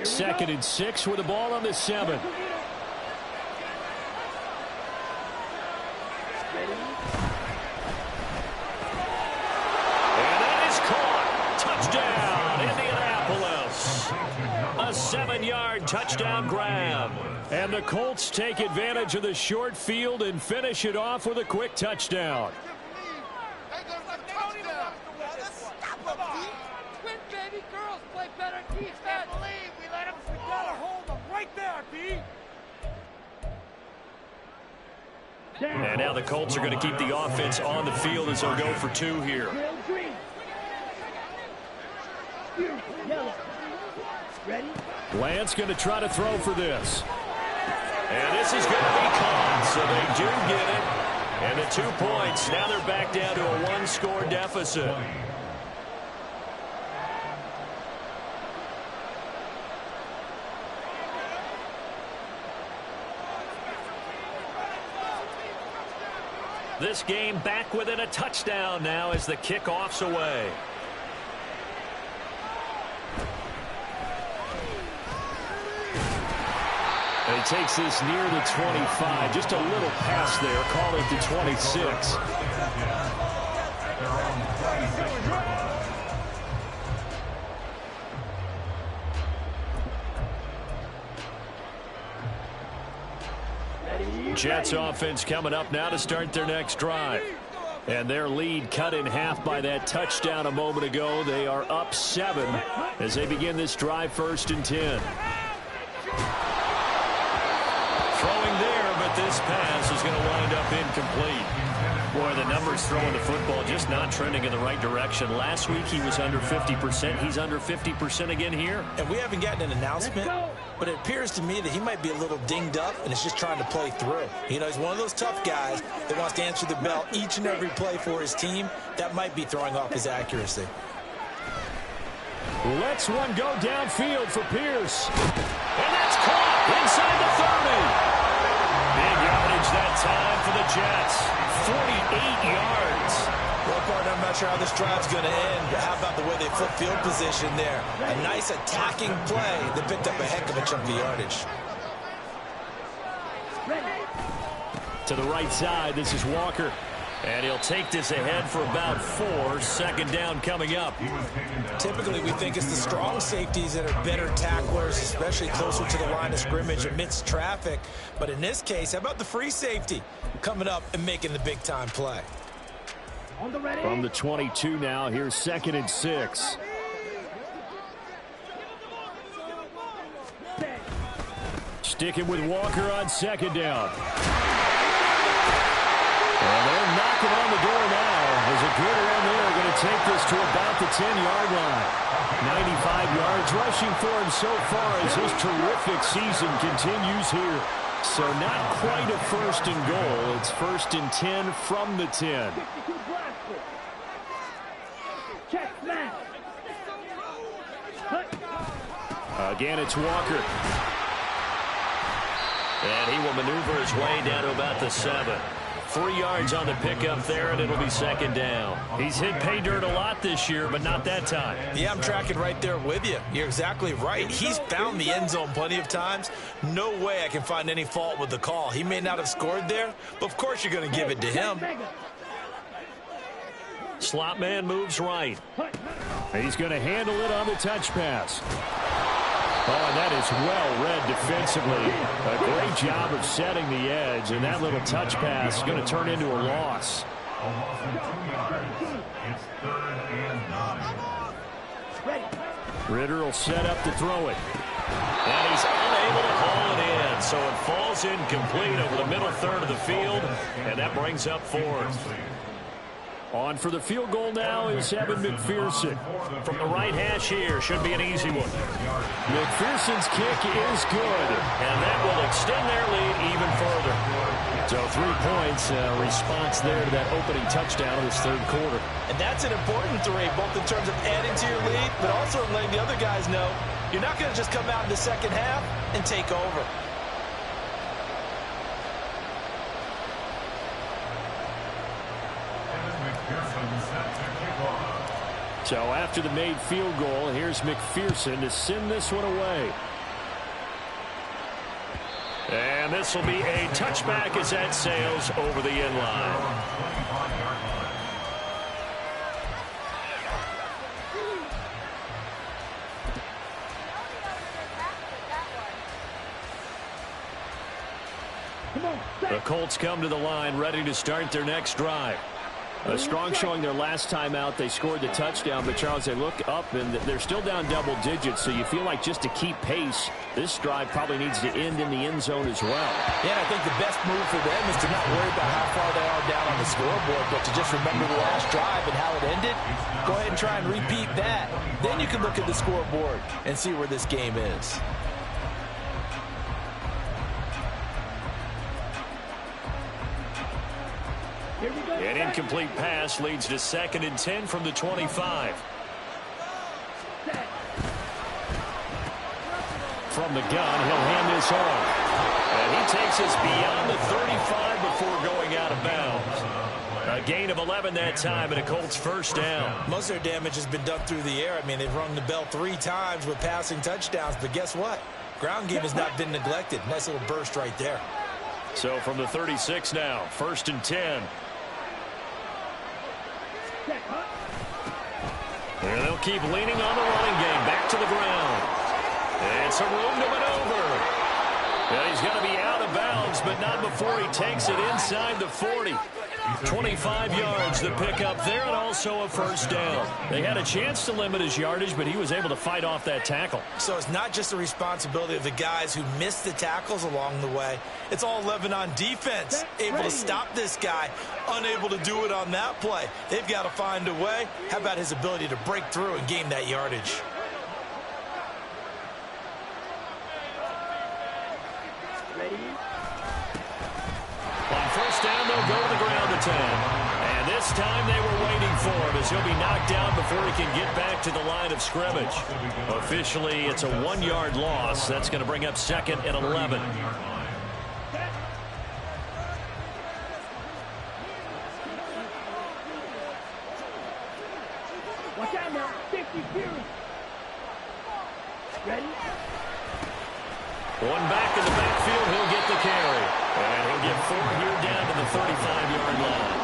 Speaker 2: Second and 6 with the ball on the 7. And that is caught. Touchdown, Indianapolis. A 7-yard touchdown grab. And the Colts take advantage of the short field and finish it off with a quick touchdown. And now the Colts are going to keep the offense on the field as they'll go for 2 here. Lance going to try to throw for this.
Speaker 8: And this is going to be caught, so they do get it. And the 2 points, now they're back down to a 1-score deficit. This game back within a touchdown now as the kickoff's away. And he takes this near the 25. Just a little pass there. Call it the 26. Jets offense coming up now to start their next drive. And their lead cut in half by that touchdown a moment ago. They are up 7 as they begin this drive, 1st and 10. Throwing there, but this pass is going to wind up incomplete. Boy, the numbers throwing the football just not trending in the right direction. Last week he was under 50%. He's under 50% again here.
Speaker 5: And we haven't gotten an announcement, but it appears to me that he might be a little dinged up and is just trying to play through. You know, he's one of those tough guys that wants to answer the bell each and every play for his team. That might be throwing off his accuracy.
Speaker 2: Lets one go downfield for Pierce. And that's caught inside the 30. Big yardage that time for the Jets. 48 yards.
Speaker 5: Well, partner, I'm not sure how this drive's going to end, but how about the way they flip field position there? A nice attacking play that picked up a heck of a chunk of yardage.
Speaker 2: To the right side, this is Walker.
Speaker 8: And he'll take this ahead for about 4. 2nd down coming up.
Speaker 5: Typically, we think it's the strong safeties that are better tacklers, especially closer to the line of scrimmage amidst traffic. But in this case, how about the free safety coming up and making the big-time play?
Speaker 2: From the 22 now, here's 2nd and 6. Sticking with Walker on 2nd down. And they're knocking on the door now. There's a good run there. Going to take this to about the 10-yard line. 95 yards rushing for him so far as his terrific season continues here. So not quite a 1st and goal. It's 1st and 10 from the 10. Again, it's Walker.
Speaker 8: And he will maneuver his way down to about the 7. 3 yards on the pickup there, and it'll be 2nd down. He's hit pay dirt a lot this year, but not that time.
Speaker 5: Yeah, I'm tracking right there with you. You're exactly right. He's found the end zone plenty of times. No way I can find any fault with the call. He may not have scored there, but of course you're going to give it to him.
Speaker 8: Slot man moves right.
Speaker 2: He's going to handle it on the touch pass. Oh, and that is well read defensively. A great job of setting the edge, and that little touch pass is going to turn into a loss.
Speaker 6: It's 3rd and 9.
Speaker 2: Ritter will set up to throw it.
Speaker 8: And he's unable to haul it in, so it falls incomplete over the middle 3rd of the field, and that brings up 4th.
Speaker 2: On for the field goal now is Evan McPherson.
Speaker 8: From the right hash here, should be an easy one.
Speaker 2: McPherson's kick is good.
Speaker 8: And that will extend their lead even further.
Speaker 2: So 3 points, response there to that opening touchdown of this 3rd quarter.
Speaker 5: And that's an important 3, both in terms of adding to your lead, but also letting the other guys know you're not going to just come out in the 2nd half and take over.
Speaker 2: So after the made field goal, here's McPherson to send this one away.
Speaker 8: And this will be a touchback as that sails over the end line. The Colts come to the line ready to start their next drive. A strong showing their last time out. They scored the touchdown, but, Charles, they look up, and they're still down double digits, so you feel like just to keep pace, this drive probably needs to end in the end zone as well.
Speaker 5: Yeah, and I think the best move for them is to not worry about how far they are down on the scoreboard, but to just remember the last drive and how it ended. Go ahead and try and repeat that. Then you can look at the scoreboard and see where this game is.
Speaker 8: An incomplete pass leads to 2nd and 10 from the 25.
Speaker 2: From the gun, he'll hand this off.
Speaker 8: And he takes us beyond the 35 before going out of bounds. A gain of 11 that time, and a Colts first down.
Speaker 5: Most of their damage has been done through the air. I mean, they've rung the bell 3 times with passing touchdowns, but guess what? Ground game has not been neglected. Nice little burst right there.
Speaker 8: So from the 36 now, 1st and 10. And they'll keep leaning on the running game. Back to the ground. And some room to maneuver. And he's going to be out of bounds, but not before he takes it inside the 40. 25 yards the pickup there, and also a first down. They had a chance to limit his yardage, but he was able to fight off that tackle.
Speaker 5: So it's not just the responsibility of the guys who missed the tackles along the way. It's all 11 on defense, able to stop this guy, unable to do it on that play. They've got to find a way. How about his ability to break through and gain that yardage?
Speaker 8: On first down, they'll go to the ground attack. And this time they were waiting for him as he'll be knocked down before he can get back to the line of scrimmage. Officially, it's a 1-yard loss. That's going to bring up 2nd and 11.
Speaker 3: Watch out now. 50 series. Ready?
Speaker 8: One back in the backfield, he'll get the carry. And he'll get 4 here down to the 35-yard line.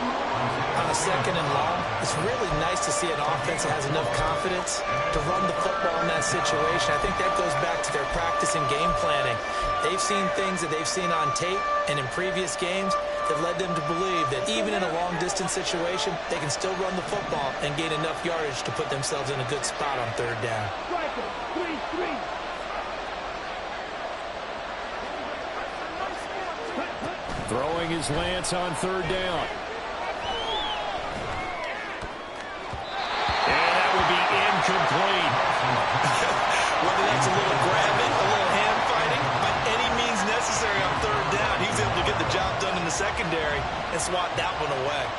Speaker 5: On a 2nd and long, it's really nice to see an offense that has enough confidence to run the football in that situation. I think that goes back to their practice and game planning. They've seen things that they've seen on tape and in previous games that led them to believe that even in a long-distance situation, they can still run the football and gain enough yardage to put themselves in a good spot on 3rd down.
Speaker 3: Striker. 3-3.
Speaker 8: Throwing his Lance on 3rd down. And that will be incomplete.
Speaker 5: Whether that's a little grabbing, a little hand fighting, by any means necessary on 3rd down, he was able to get the job done in the secondary and swat that one away.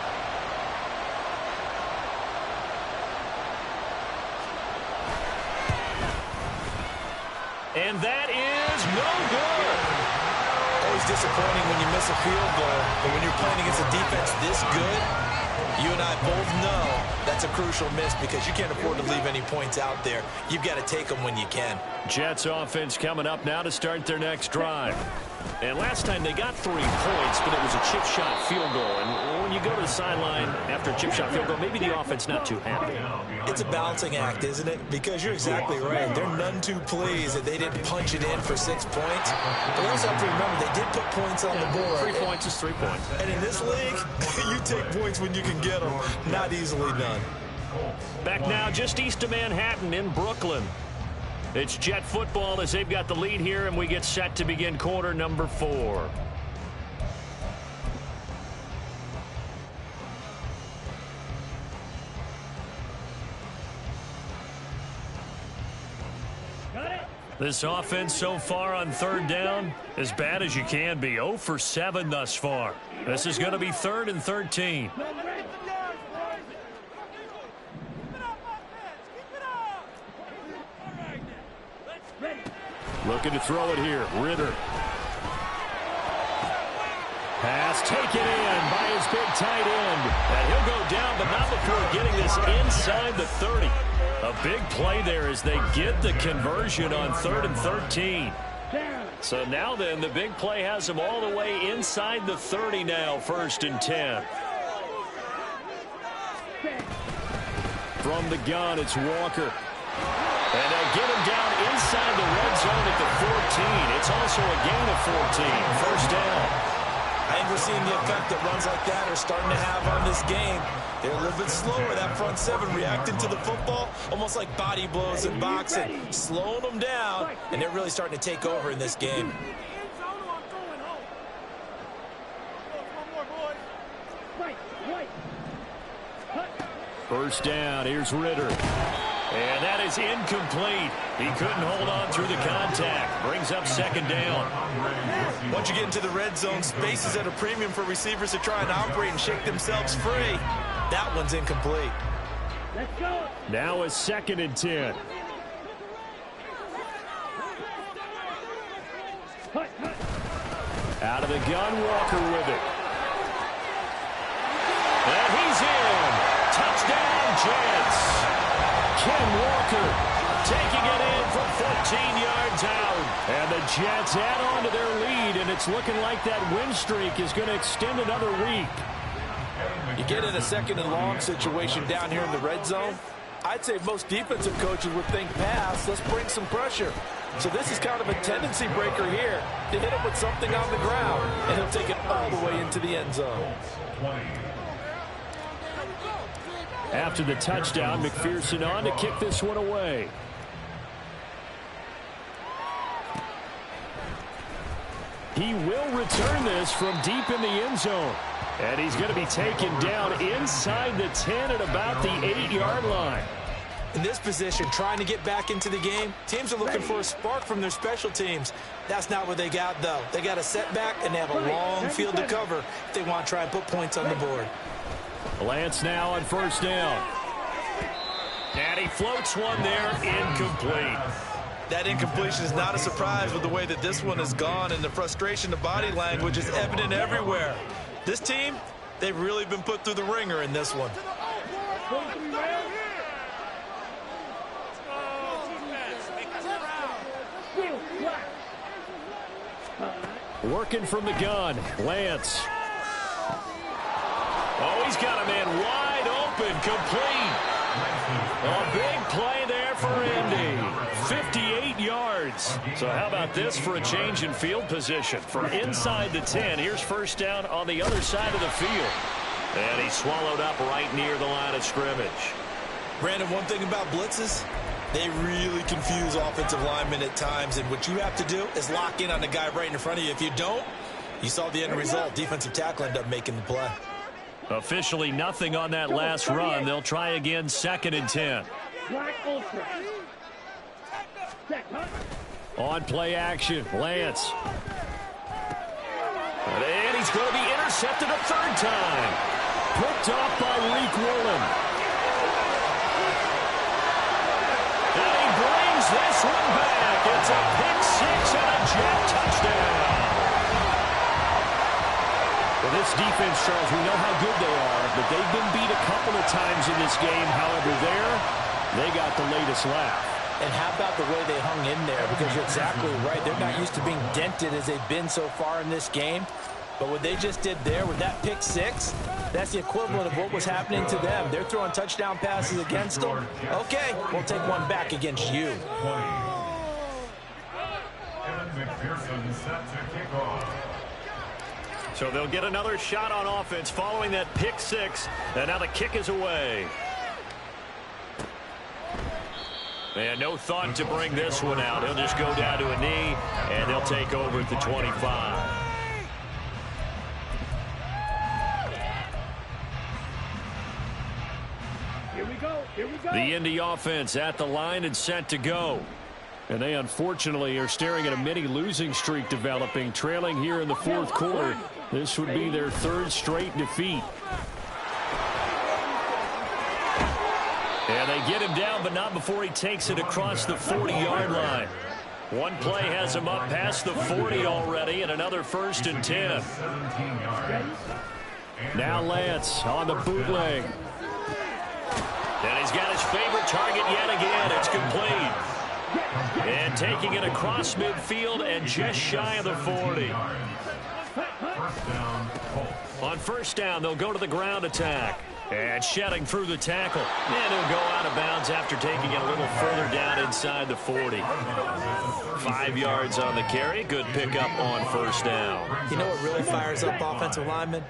Speaker 8: And that is no good.
Speaker 5: Always disappointing when you miss a field goal, but when you're playing against a defense this good, you and I both know that's a crucial miss because you can't afford to leave any points out there. You've got to take them when you can.
Speaker 8: Jets offense coming up now to start their next drive. And last time they got 3 points, but it was a chip shot field goal. And when you go to the sideline after a chip shot field goal, maybe the offense not too happy.
Speaker 5: It's a balancing act, isn't it? Because you're exactly right. They're none too pleased that they didn't punch it in for 6 points. But we also have to remember they did put points on the board.
Speaker 8: 3 points is 3 points.
Speaker 5: And in this league, you take points when you can get them. Not easily done.
Speaker 8: Back now just east of Manhattan in Brooklyn. It's Jet football as they've got the lead here, and we get set to begin quarter number 4. This offense so far on 3rd down, as bad as you can be. 0 for 7 thus far. This is going to be 3rd and 13. Looking to throw it here. Ritter. Pass taken in by his big tight end. And he'll go down, but not before getting this inside the 30. A big play there as they get the conversion on 3rd and 13. So now then, the big play has them all the way inside the 30 now, 1st and 10. From the gun, it's Walker. And they'll get him down inside the red zone at the 14. It's also a gain of 14. 1st down.
Speaker 5: I think we're seeing the effect that runs like that are starting to have on this game. They're a little bit slower, that front 7 reacting to the football, almost like body blows in boxing, slowing them down, and they're really starting to take over in this game.
Speaker 8: First down, here's Ritter. And that is incomplete. He couldn't hold on through the contact. Brings up 2nd down.
Speaker 5: Once you get into the red zone, space is at a premium for receivers to try and operate and shake themselves free. That one's incomplete.
Speaker 3: Let's go.
Speaker 8: Now a 2nd and 10. Out of the gun, Walker with it. And
Speaker 2: Ken Walker taking it in from 14 yards out. And the Jets add on to their lead, and it's looking like that win streak is going to extend another week.
Speaker 4: You get in a second and long situation down here in the red zone. I'd say most defensive coaches would think pass, let's bring some pressure. So this is kind of a tendency breaker here to hit him with something on the ground, and he'll take it all the way into the end zone.
Speaker 2: After the touchdown, McPherson on to kick this one away. He will return this from deep in the end zone. And he's going to be taken down inside the 10 at about the 8-yard line.
Speaker 5: In this position, trying to get back into the game, teams are looking for a spark from their special teams. That's not what they got, though. They got a setback, and they have a long field to cover if they want to try and put points on the board.
Speaker 2: Lance now on first down. And he floats one there, incomplete.
Speaker 4: That incompletion is not a surprise with the way that this one has gone, and the frustration, the body language is evident everywhere. This team, they've really been put through the ringer in this one.
Speaker 2: Working from the gun, Lance. Oh, he's got a man wide open, complete. A big play there for Indy. 58 yards. So how about this for a change in field position? From inside the 10, here's first down on the other side of the field. And he's swallowed up right near the line of scrimmage.
Speaker 4: Brandon, one thing about blitzes, they really confuse offensive linemen at times, and what you have to do is lock in on the guy right in front of you. If you don't, you saw the end result. Defensive tackle ended up making the play.
Speaker 2: Officially nothing on that last run. They'll try again, 2nd and 10. On play action, Lance. And he's going to be intercepted a third time. Picked off by Reek Woolen. And he brings this one back. It's a pick six and a Jet touchdown. Well, this defense, Charles, we know how good they are, but they've been beat a couple of times in this game. However, they got the latest laugh.
Speaker 5: And how about the way they hung in there? Because you're exactly right. They're not used to being dented as they've been so far in this game. But what they just did there with that pick six, that's the equivalent of what was happening to them. They're throwing touchdown passes against them. Okay, we'll take one back against you.
Speaker 2: So they'll get another shot on offense following that pick six. And now the kick is away. And no thought to bring this one out. He'll just go down to a knee, and they'll take over at the 25.
Speaker 3: Here we go. Here we go.
Speaker 2: The Indy offense at the line and set to go. And they unfortunately are staring at a mini losing streak developing, trailing here in the fourth quarter. This would be their third straight defeat. And they get him down, but not before he takes it across the 40-yard line. One play has him up past the 40 already, and another 1st and 10. Now Lance on the bootleg. And he's got his favorite target yet again. It's complete. And taking it across midfield and just shy of the 40. On first down, they'll go to the ground attack. And shedding through the tackle. And he'll go out of bounds after taking it a little further down inside the 40. 5 yards on the carry. Good pickup on first down.
Speaker 5: You know what really fires up offensive linemen?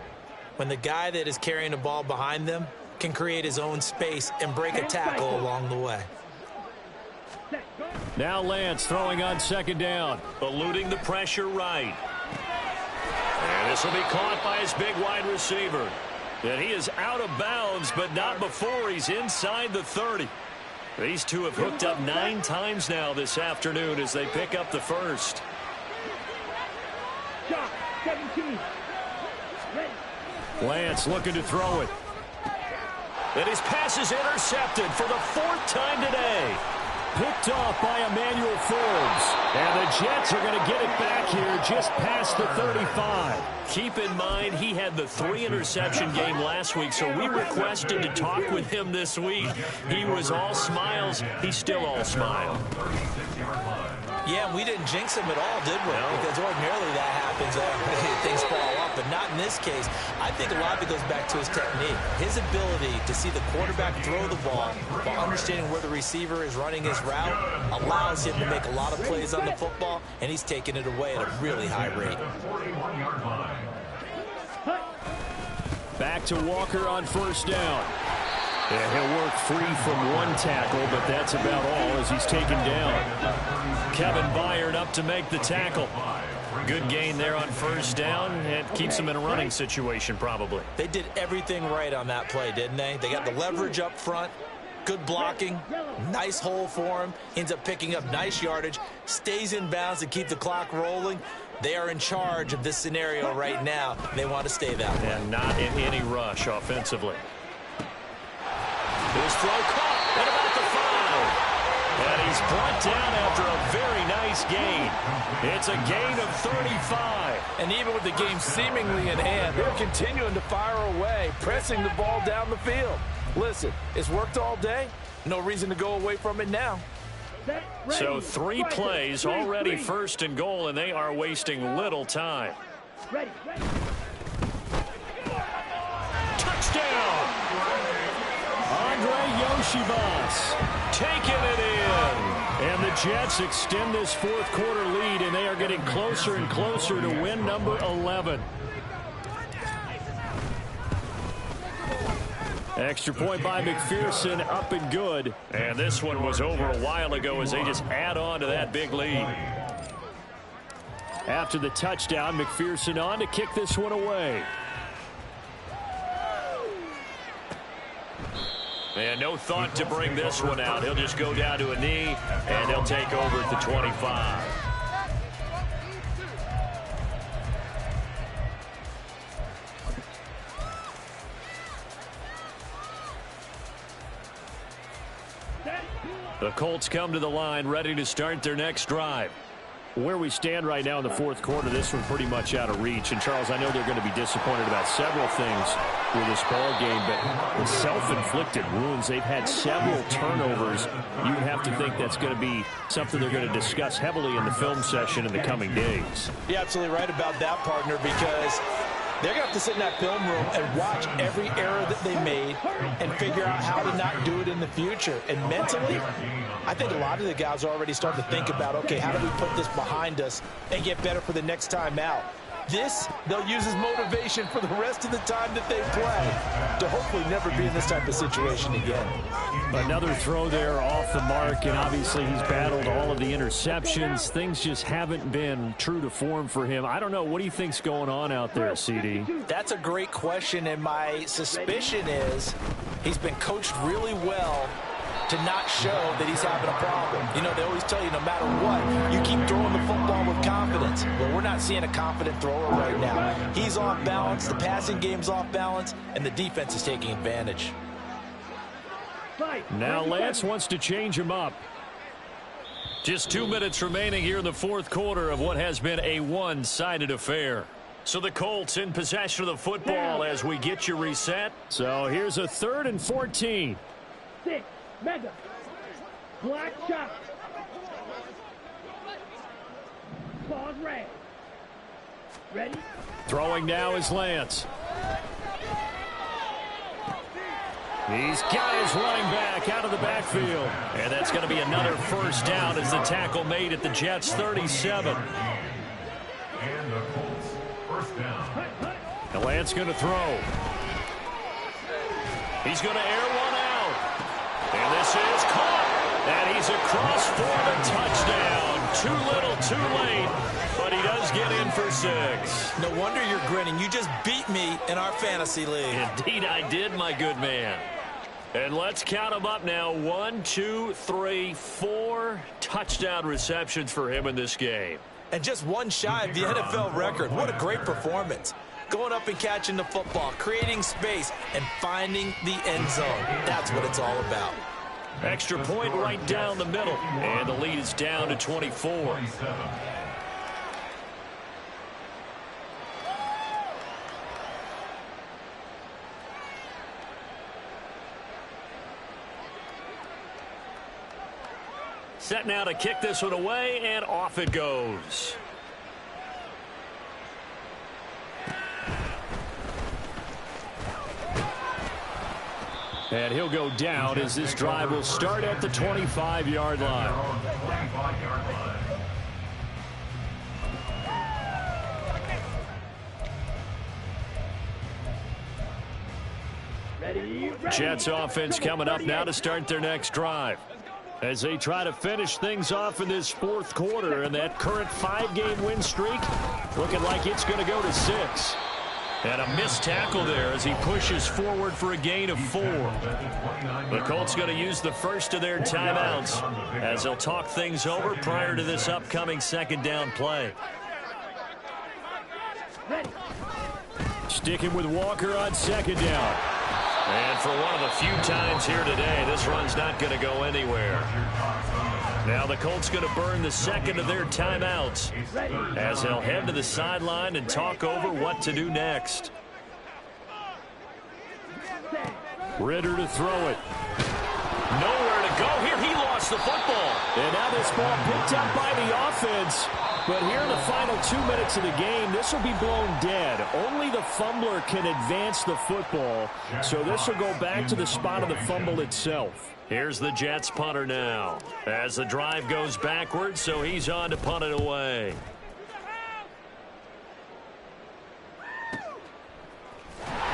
Speaker 5: When the guy that is carrying the ball behind them can create his own space and break a tackle along the way.
Speaker 2: Now Lance throwing on 2nd down. Eluding the pressure right. And this will be caught by his big wide receiver. And he is out of bounds, but not before he's inside the 30. These two have hooked up 9 times now this afternoon as they pick up the first.
Speaker 3: 17.
Speaker 2: Lance looking to throw it. And his pass is intercepted for the 4th time today. Picked off by Emmanuel Forbes. And the Jets are going to get it back here just past the 35.
Speaker 8: Keep in mind, he had the 3-interception game last week, so we requested to talk with him this week. He was all smiles. He's still all smile.
Speaker 5: Yeah, we didn't jinx him at all, did we? No. Because ordinarily that happens. Things fall off, but not in this case. I think a lot of it goes back to his technique. His ability to see the quarterback throw the ball while understanding where the receiver is running his route allows him to make a lot of plays on the football, and he's taking it away at a really high rate.
Speaker 2: Back to Walker on first down. Yeah, he'll work free from one tackle, but that's about all as he's taken down.
Speaker 8: Kevin Byard up to make the tackle. Good gain there on first down. It keeps him in a running situation probably.
Speaker 5: They did everything right on that play, didn't they? They got the leverage up front, good blocking, nice hole for him, ends up picking up nice yardage, stays in bounds to keep the clock rolling. They are in charge of this scenario right now. They want to stay that way.
Speaker 8: And not in any rush offensively. His throw caught at about the 5. And he's brought down after a very nice gain. It's a gain of 35.
Speaker 9: And even with the game seemingly in hand, they're continuing to fire away, pressing the ball down the field. Listen, it's worked all day. No reason to go away from it now.
Speaker 8: So 3 plays, already first and goal, and they are wasting little time. Touchdown!
Speaker 2: Andre Yoshibas
Speaker 8: Taking it in.
Speaker 2: And the Jets extend this fourth quarter lead, and they are getting closer and closer to win number 11. Extra point by McPherson, up and good.
Speaker 8: And this one was over a while ago as they just add on to that big lead.
Speaker 2: After the touchdown, McPherson on to kick this one away.
Speaker 8: And no thought to bring this one out. He'll just go down to a knee, and they'll take over at the 25. The Colts come to the line, ready to start their next drive.
Speaker 2: Where we stand right now in the fourth quarter, this one pretty much out of reach. And, Charles, I know they're going to be disappointed about several things with this ball game, but the self-inflicted wounds, they've had several turnovers. You have to think that's going to be something they're going to discuss heavily in the film session in the coming days.
Speaker 5: You're absolutely right about that, partner, because they're going to have to sit in that film room and watch every error that they made and figure out how to not do it in the future. And mentally, I think a lot of the guys are already starting to think about, okay, how do we put this behind us and get better for the next time out? This, they'll use as motivation for the rest of the time that they play to hopefully never be in this type of situation again.
Speaker 2: Another throw there off the mark, and obviously he's battled all of the interceptions. Things just haven't been true to form for him. I don't know. What do you think's going on out there, CD?
Speaker 5: That's a great question, and my suspicion is he's been coached really well to not show that he's having a problem. You know, they always tell you no matter what, you keep throwing the football with confidence. Well, we're not seeing a confident thrower right now. He's off balance, the passing game's off balance, and the defense is taking advantage.
Speaker 2: Now Lance wants to change him up.
Speaker 8: Just 2 minutes remaining here in the fourth quarter of what has been a one-sided affair. So the Colts in possession of the football as we get you reset.
Speaker 2: So here's a 3rd and 14.
Speaker 3: 6, mega, black shot, pause red, ready?
Speaker 2: Throwing now is Lance. He's got his running back out of the backfield.
Speaker 8: And that's going to be another first down as the tackle made at the Jets' 37.
Speaker 6: And the Colts first down.
Speaker 2: And Lance going to throw.
Speaker 8: He's going to air one out. And this is caught. And he's across for the touchdown. Too little, too late. But he does get in for 6.
Speaker 5: No wonder you're grinning. You just beat me in our fantasy league.
Speaker 8: Indeed I did, my good man. And let's count them up now. 1, 2, 3, 4 touchdown receptions for him in this game.
Speaker 5: And just one shy of the NFL record. What a great performance. Going up and catching the football, creating space, and finding the end zone. That's what it's all about.
Speaker 8: Extra point right down the middle. And the lead is down to 24. Set now to kick this one away, and off it goes. And he'll go down as this drive will start at the 25-yard line. Jets offense coming up now to start their next drive, as they try to finish things off in this fourth quarter, and that current 5-game win streak looking like it's going to go to 6. And a missed tackle there as he pushes forward for a gain of 4. The Colts going to use the first of their timeouts as they'll talk things over prior to this upcoming second down play. Sticking with Walker on second down. And for one of the few times here today, this run's not going to go anywhere. Now the Colts going to burn the second of their timeouts as they'll head to the sideline and talk over what to do next. Ritter to throw it. Nowhere to go here. He lost the football. And now this ball picked up by the offense. But here in the final 2 minutes of the game, this will be blown dead. Only the fumbler can advance the football. So this will go back to the spot of the fumble itself. Here's the Jets punter now as the drive goes backwards, so he's on to punt it away.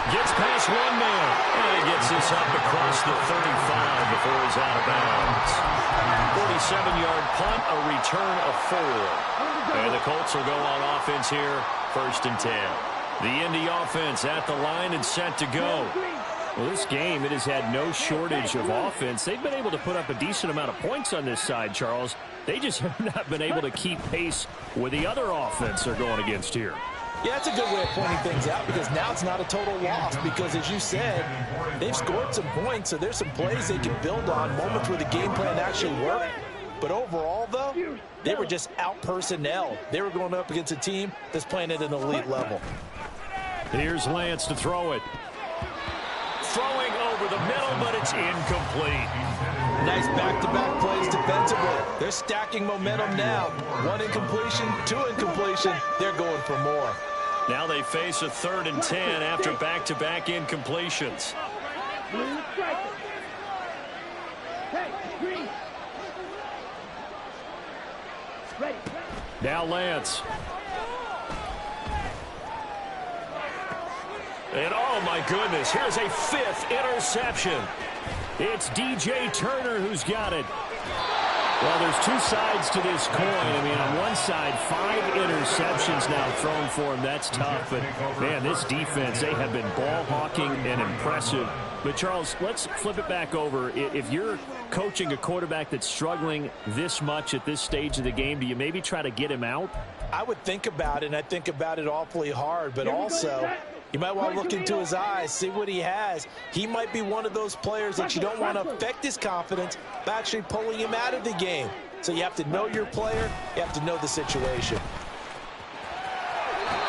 Speaker 8: Gets past one man, and he gets this up across the 35 before he's out of bounds. 47-yard punt, a return of 4. And the Colts will go on offense here, 1st and 10. The Indy offense at the line and set to go. Well, this game, it has had no shortage of offense. They've been able to put up a decent amount of points on this side, Charles. They just have not been able to keep pace with the other offense they're going against here.
Speaker 4: Yeah, that's a good way of pointing things out, because now it's not a total loss, because as you said, they've scored some points, so there's some plays they can build on, moments where the game plan actually worked. But overall, though, they were just out-personnel. They were going up against a team that's playing at an elite level.
Speaker 2: Here's Lance to throw it.
Speaker 8: Throwing over the middle, but it's incomplete.
Speaker 4: Nice back-to-back plays defensively. They're stacking momentum now. 1 incompletion, 2 incompletion. They're going for more.
Speaker 8: Now they face a 3rd and 10 after back-to-back incompletions.
Speaker 2: Now Lance.
Speaker 8: And oh my goodness, here's a 5th interception.
Speaker 2: It's DJ Turner who's got it. Well, there's 2 sides to this coin. I mean, on one side, 5 interceptions now thrown for him. That's tough. But, man, this defense, they have been ball hawking and impressive. But, Charles, let's flip it back over. If you're coaching a quarterback that's struggling this much at this stage of the game, do you maybe try to get him out?
Speaker 4: I would think about it, and I think about it awfully hard. But also, you might want to look into his eyes, see what he has. He might be one of those players that you don't want to affect his confidence by actually pulling him out of the game. So you have to know your player. You have to know the situation.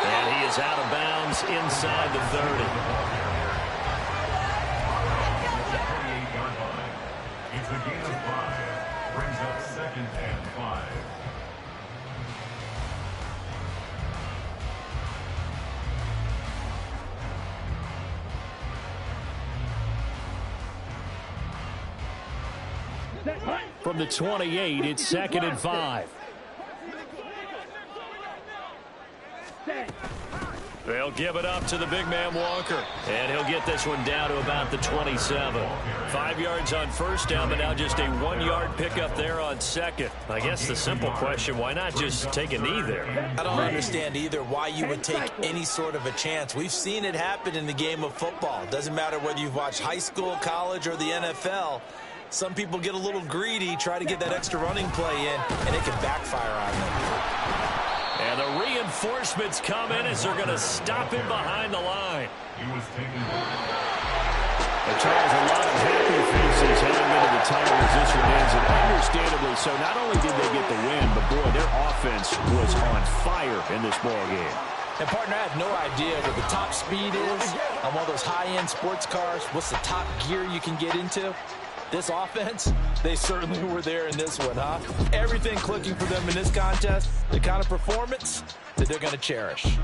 Speaker 8: And he is out of bounds inside the 30.
Speaker 6: It's a gain of 5. Brings up 2nd and 5.
Speaker 2: From the 28, it's 2nd and 5.
Speaker 8: They'll give it up to the big man Walker. And he'll get this one down to about the 27. 5 yards on 1st down, but now just a 1-yard pickup there on 2nd. I guess the simple question, why not just take a knee there?
Speaker 4: I don't understand either why you would take any sort of a chance. We've seen it happen in the game of football. Doesn't matter whether you've watched high school, college, or the NFL. Some people get a little greedy, try to get that extra running play in, and it can backfire on them.
Speaker 8: And the reinforcements come in as they're going to stop him behind the line.
Speaker 6: He was taken.
Speaker 2: Charles, a lot of happy faces heading into the tight as this one is, and understandably so. Not only did they get the win, but, boy, their offense was on fire in this ball game.
Speaker 4: And, partner, I have no idea what the top speed is on one of those high-end sports cars. What's the top gear you can get into? This offense, they certainly were there in this one, huh? Everything clicking for them in this contest, the kind of performance that they're going to cherish.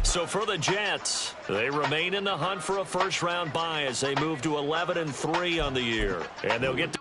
Speaker 8: So for the Jets, they remain in the hunt for a first-round bye as they move to 11-3 on the year. And they'll get to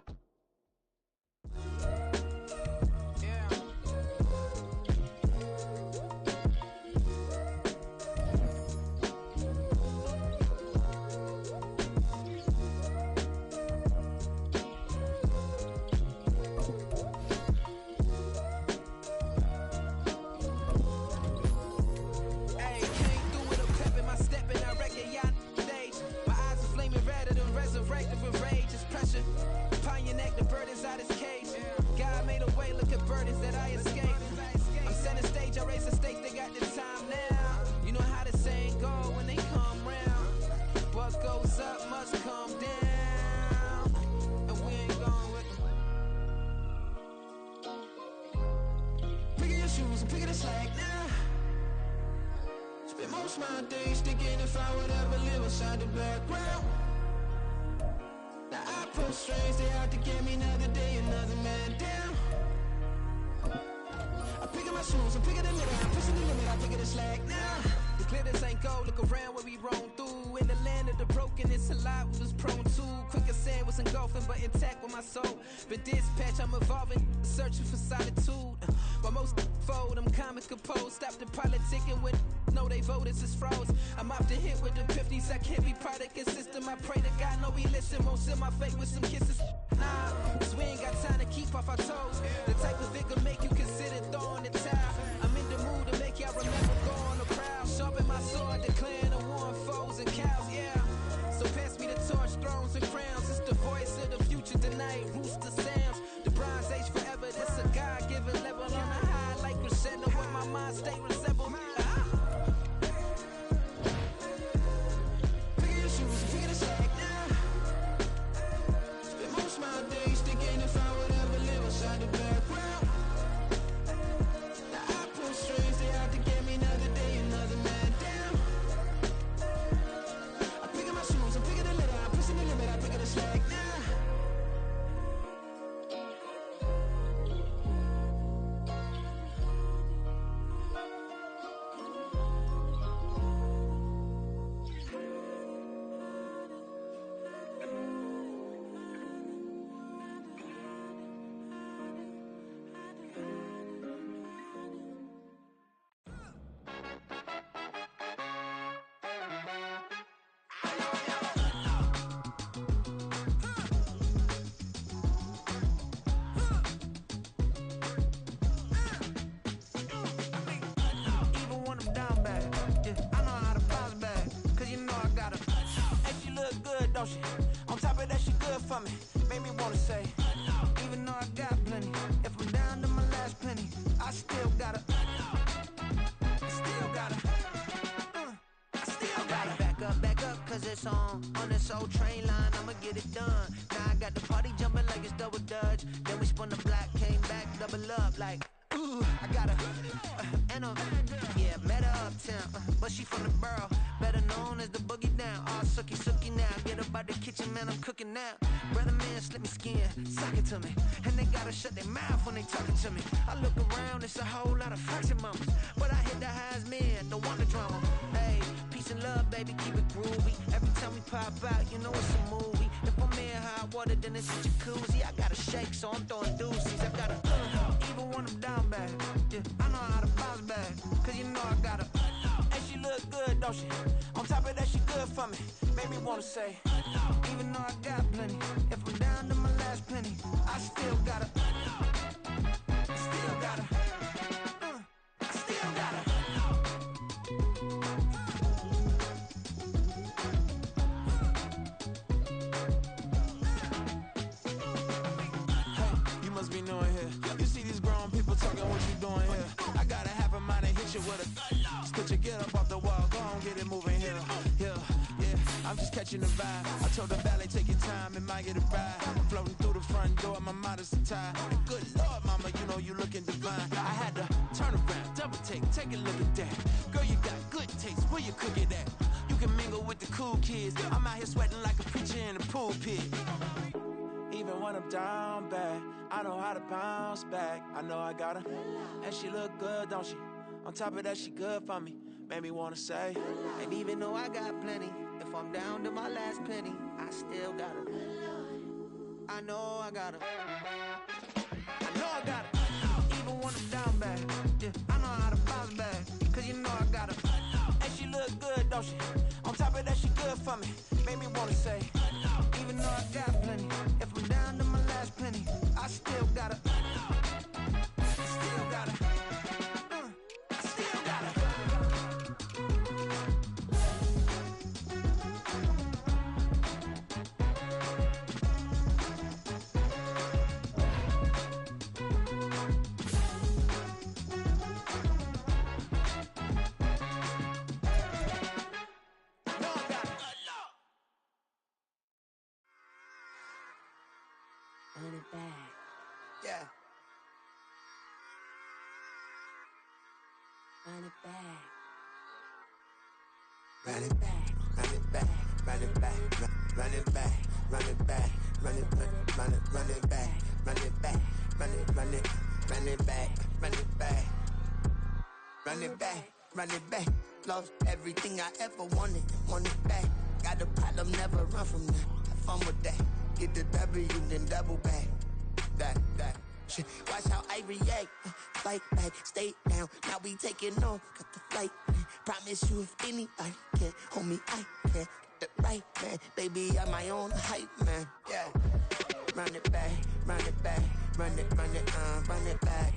Speaker 1: on top of that, she good for me. Made me wanna say, even though I got plenty, if I'm down to my last penny, I still gotta back up, cause it's on this old train line, I'ma get it done. Now I got the party jumping like it's double dutch. Then we spun the block, came back, double up like, ooh, I got met her uptown, but she from the borough, better known as the boogie down. All sookie now, get up out the kitchen, man, I'm cooking now. Brother man, slip me skin, suck it to me, and they gotta shut their mouth when they talking to me. I look around, it's a whole lot of fraction mamas, but I hit the highs, man, don't want the drama. Hey, peace and love, baby, keep it groovy. Every time we pop out, you know it's a movie. If I'm in hot water, then it's a jacuzzi. I gotta shake, so I'm throwing deuces. I gotta even when I'm down bad. Yeah, I know how to bounce back, cause you know I gotta. And she look good, don't she? On top of that, she good for me. Made me wanna say, even though I got plenty, if I'm down to my last penny, I still gotta. I'm just
Speaker 10: just catching the vibe. I told the valet, take your time, it might get a ride. Floating through the front door, my modesty tie. And good Lord, mama, you know you looking divine. I had to turn around, double take a look at that. Girl, you got good taste, where you cook it at? You can mingle with the cool kids. I'm out here sweating like a preacher in a pulpit. Even when I'm down bad, I know how to bounce back. I know I got her, and she look good, don't she? On top of that, she good for me. Made me wanna say, and even though I got plenty, if I'm down to my last penny, I still got her. I know I got her. I know I got her. Even when I'm down bad, yeah, I know how to bounce back. Cause you know I got her. And she look good, don't she? On top of that, she good for me. Made me wanna say, even though I got plenty, if I'm down to my last penny, I still got her. Still got her. Still got her.
Speaker 11: Run it back.
Speaker 10: Yeah.
Speaker 11: Run it back.
Speaker 10: Run it back, run it back, run it back, run it back, run it back, run it back, run it back, run it back, run it back, run it back, run it back, run it back. Lost everything I ever wanted it back. Got a problem, never run from that. Have fun with that. Get the W, then double back. That. Shit. Watch how I react. Fight back, stay down. Now we taking off, got the flight. Promise you if anybody can, homie, I can. Get the right man, baby, I'm my own hype man. Yeah. Run it back, run it back, run it back, and run it back,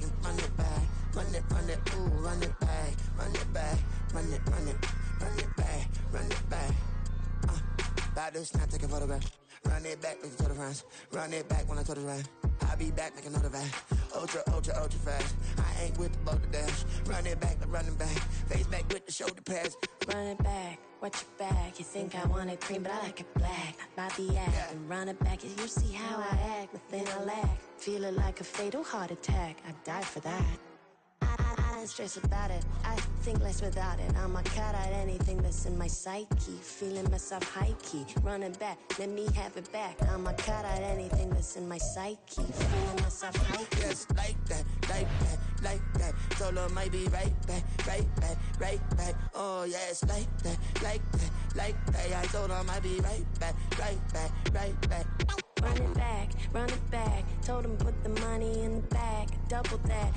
Speaker 10: run it, ooh, run it back, run it back, run it back, run it back. About to snap, take a photograph. Run it back, make it to the friends. Run it back when I told it right. I'll be back, make another back. Ultra fast. I ain't with the boat to dash. Run it back, like running back. Face back with the shoulder pads.
Speaker 11: Run it back, watch your back. You think I want it cream, but I like it black. Bobby act,
Speaker 10: Yeah.
Speaker 11: and run it back. You see how I act, nothing I lack. Feel it like a fatal heart attack. I'd die for that. I don't stress about it, I think less without it. I'ma cut out anything that's in my psyche. Feeling myself high-key, running back, let me have it back. I'ma cut out anything that's in my psyche. Feeling myself high-key.
Speaker 10: Yes, like that. Told her might be right back. Oh, yes, like that. I told her might be right back.
Speaker 11: Run it back, told him put the money in the bag, double that.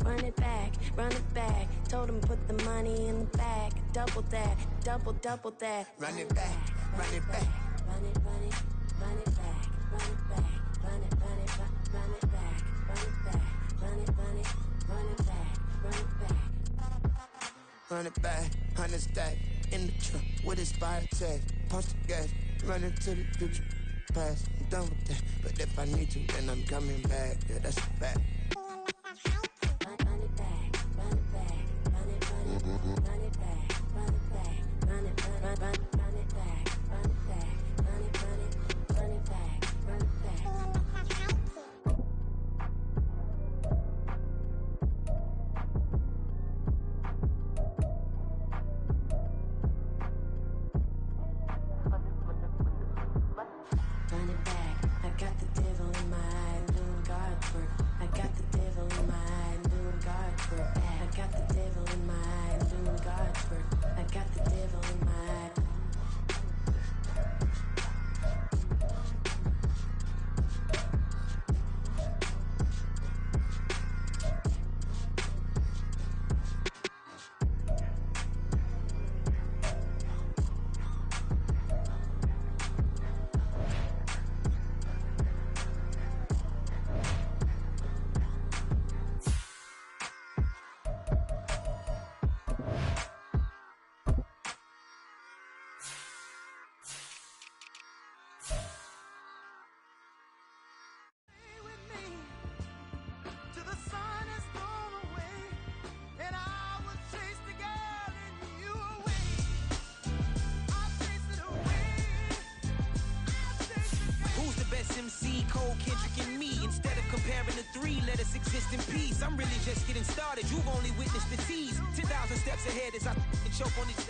Speaker 11: Run it back, told him put the money in the bag, double that, double that.
Speaker 10: Run it back.
Speaker 11: Run it back, run it back, run it back, run it back, run it back, run it back.
Speaker 10: Run it back, 100 stack in the truck with expired tag. Punch the gas, running to the future. Past, I'm done with that. But if I need to, then I'm coming back. Yeah, that's a fact.
Speaker 11: Run it back, run it back, run it back, run it back, run it back, run it back, run it back, run it back, run it back. Run it back, I got the devil in my eye, doing guard work. I got the devil in my eye, doing guard work. I got the devil in my eye, doing guard work. I got the devil in my eye.
Speaker 12: sharing the 3, let us exist in peace. I'm really just getting started, you've only witnessed the tease. 10,000 steps ahead as I choke on these.